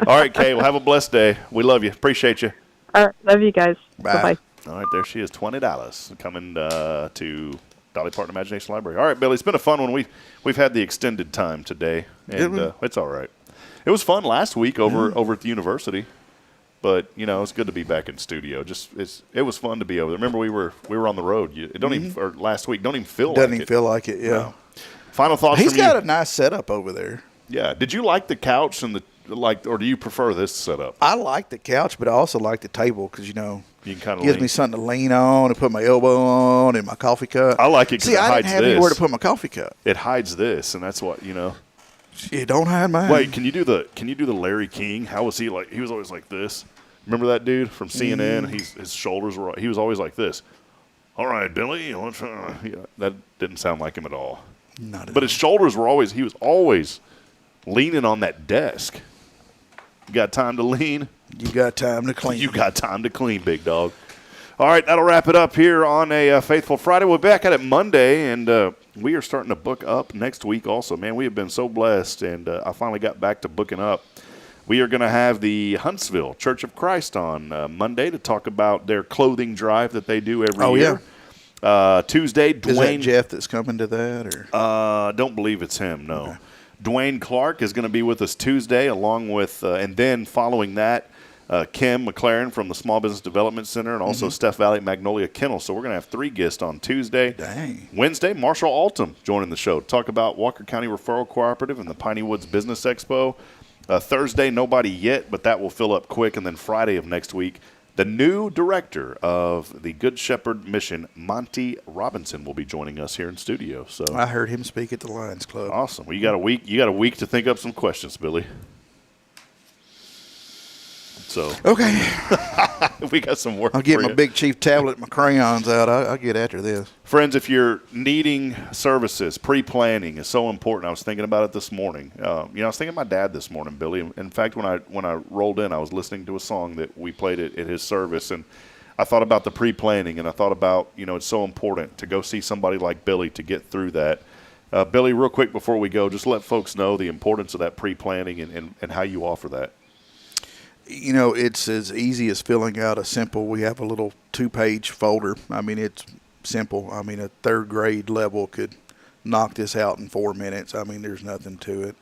All right, Kay, well, have a blessed day. We love you. Appreciate you. All right, love you guys. Bye. Bye-bye. All right, there she is, $20 coming to Dolly Parton Imagination Library. All right, Billy, it's been a fun one. We've had the extended time today, and it's all right. It was fun last week over at the university, but it's good to be back in studio. It was fun to be over there. Remember we were on the road. It don't even or last week don't even feel doesn't like even it. feel like it. Yeah. No. Final thoughts. He's from got you? a nice setup over there. Yeah. Did you like the couch and or do you prefer this setup? I like the couch, but I also like the table because you can kind of gives me something to lean on and put my elbow on and my coffee cup. I like it because it hides this. I didn't have anywhere to put my coffee cup. It hides this, and that's what It don't hide mine. Wait, can you do the Larry King? How was he like? He was always like this. Remember that dude from CNN? His shoulders were. He was always like this. All right, Billy. That didn't sound like him at all. Not at all. But his shoulders were always. He was always leaning on that desk. You got time to lean? You got time to clean. You got time to clean, big dog. All right, that'll wrap it up here on a Faithful Friday. We'll be back at it Monday, and we are starting to book up next week also. Man, we have been so blessed, and I finally got back to booking up. We are going to have the Huntsville Church of Christ on Monday to talk about their clothing drive that they do every year. Yeah. Tuesday, Dwayne. Is that Jeff that's coming to that? Or? Don't believe it's him, no. Okay. Dwayne Clark is going to be with us Tuesday, along with, and then following that, Kim McLaren from the Small Business Development Center, and also Steph Valley Magnolia Kennel. So we're going to have 3 guests on Tuesday. Dang. Wednesday, Marshall Altum joining the show to talk about Walker County Referral Cooperative and the Piney Woods Business Expo. Thursday, nobody yet, but that will fill up quick. And then Friday of next week, the new director of the Good Shepherd Mission, Monty Robinson, will be joining us here in studio. So I heard him speak at the Lions Club. Awesome. Well, you got a week. You got a week to think up some questions, Billy. So okay. We got some work. I'll get for my you. Big Chief tablet, my crayons out. I'll get after this. Friends, if you're needing services, pre-planning is so important. I was thinking about it this morning. I was thinking of my dad this morning, Billy. In fact, when I rolled in, I was listening to a song that we played at his service, and I thought about the pre-planning, and I thought about, it's so important to go see somebody like Billy to get through that. Billy, real quick before we go, just let folks know the importance of that pre-planning and how you offer that. It's as easy as filling out we have a little 2-page folder. I mean, it's simple. I mean, a third grade level could knock this out in 4 minutes. I mean, there's nothing to it.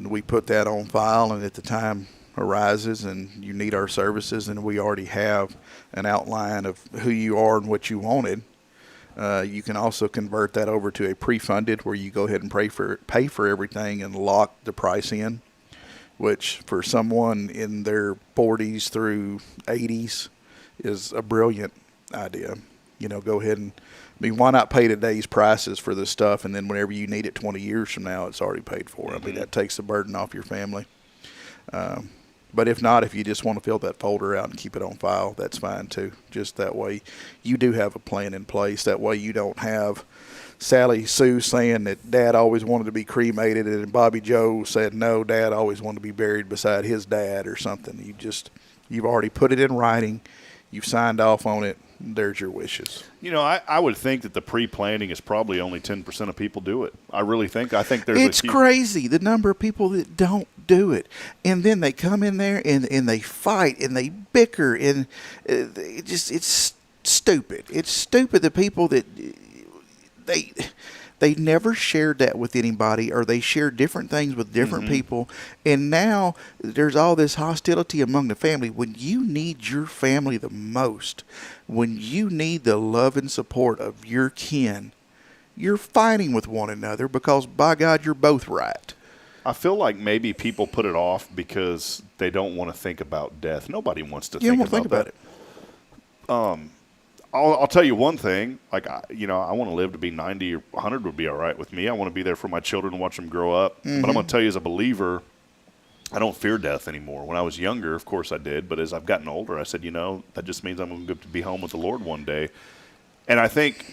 We put that on file, and at the time arises and you need our services, and we already have an outline of who you are and what you wanted. You can also convert that over to a pre-funded where you go ahead and pay for everything and lock the price in, which for someone in their 40s through 80s is a brilliant idea. Go ahead and, why not pay today's prices for this stuff, and then whenever you need it 20 years from now, it's already paid for. Mm-hmm. I mean, that takes the burden off your family. But if not, if you just want to fill that folder out and keep it on file, that's fine too. Just that way you do have a plan in place. That way you don't have Sally Sue saying that Dad always wanted to be cremated and Bobby Joe said no, Dad always wanted to be buried beside his dad or something. You've already put it in writing. You've signed off on it. There's your wishes. I would think that the pre-planning is probably only 10% of people do it. I think there's It's crazy, the number of people that don't do it. And then they come in there and they fight and they bicker and it's stupid. It's stupid, the people that they never shared that with anybody, or they shared different things with different people, and now there's all this hostility among the family. When you need your family the most, when you need the love and support of your kin, you're fighting with one another because, by God, you're both right. I feel like maybe people put it off because they don't want to think about death. Nobody wants to think about it. I'll tell you one thing. Like, I want to live to be 90 or 100 would be all right with me. I want to be there for my children and watch them grow up. Mm-hmm. But I'm going to tell you, as a believer, I don't fear death anymore. When I was younger, of course I did. But as I've gotten older, I said, that just means I'm going to be home with the Lord one day. And I think,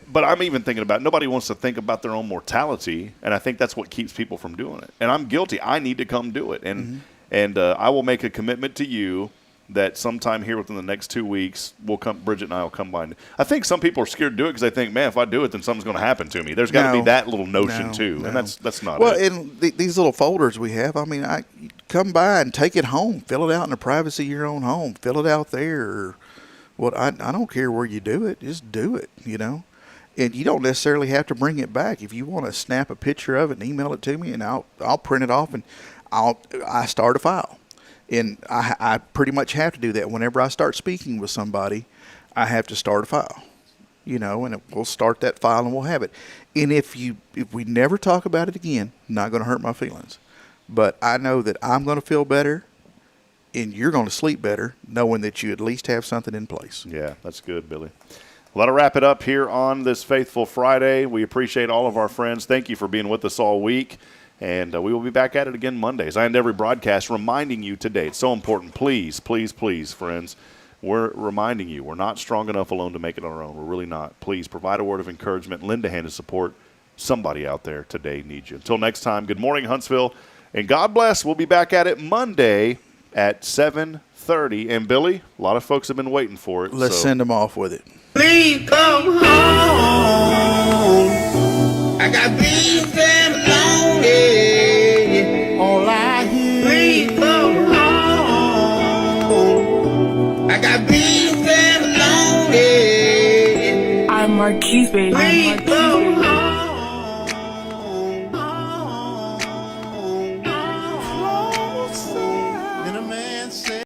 but I'm even thinking about, nobody wants to think about their own mortality. And I think that's what keeps people from doing it. And I'm guilty. I need to come do it. And I will make a commitment to you that sometime here within the next 2 weeks, Bridget and I will come by. I think some people are scared to do it because they think, man, if I do it, then something's going to happen to me. There's got to be that little notion too, and that's not it. Well, and these little folders we have, I come by and take it home, fill it out in the privacy of your own home, fill it out there. Or I don't care where you do it, just do it, And you don't necessarily have to bring it back. If you want to snap a picture of it and email it to me, and I'll print it off and I start a file. And I pretty much have to do that. Whenever I start speaking with somebody, I have to start a file, and we'll start that file and we'll have it. And if we never talk about it again, not going to hurt my feelings. But I know that I'm going to feel better and you're going to sleep better knowing that you at least have something in place. Yeah, that's good, Billy. Well, that'll wrap it up here on this Faithful Friday. We appreciate all of our friends. Thank you for being with us all week. And we will be back at it again Mondays. I end every broadcast reminding you today, it's so important, please, please, please, friends, we're reminding you we're not strong enough alone to make it on our own. We're really not. Please provide a word of encouragement, lend a hand of support. Somebody out there today needs you. Until next time, good morning, Huntsville, and God bless. We'll be back at it Monday at 7:30. And, Billy, a lot of folks have been waiting for it. Let's send them off with it. Please come home. I got beef and bologna. All I hear. Please come home. I got beef and bologna. I'm Marquise, baby. Please come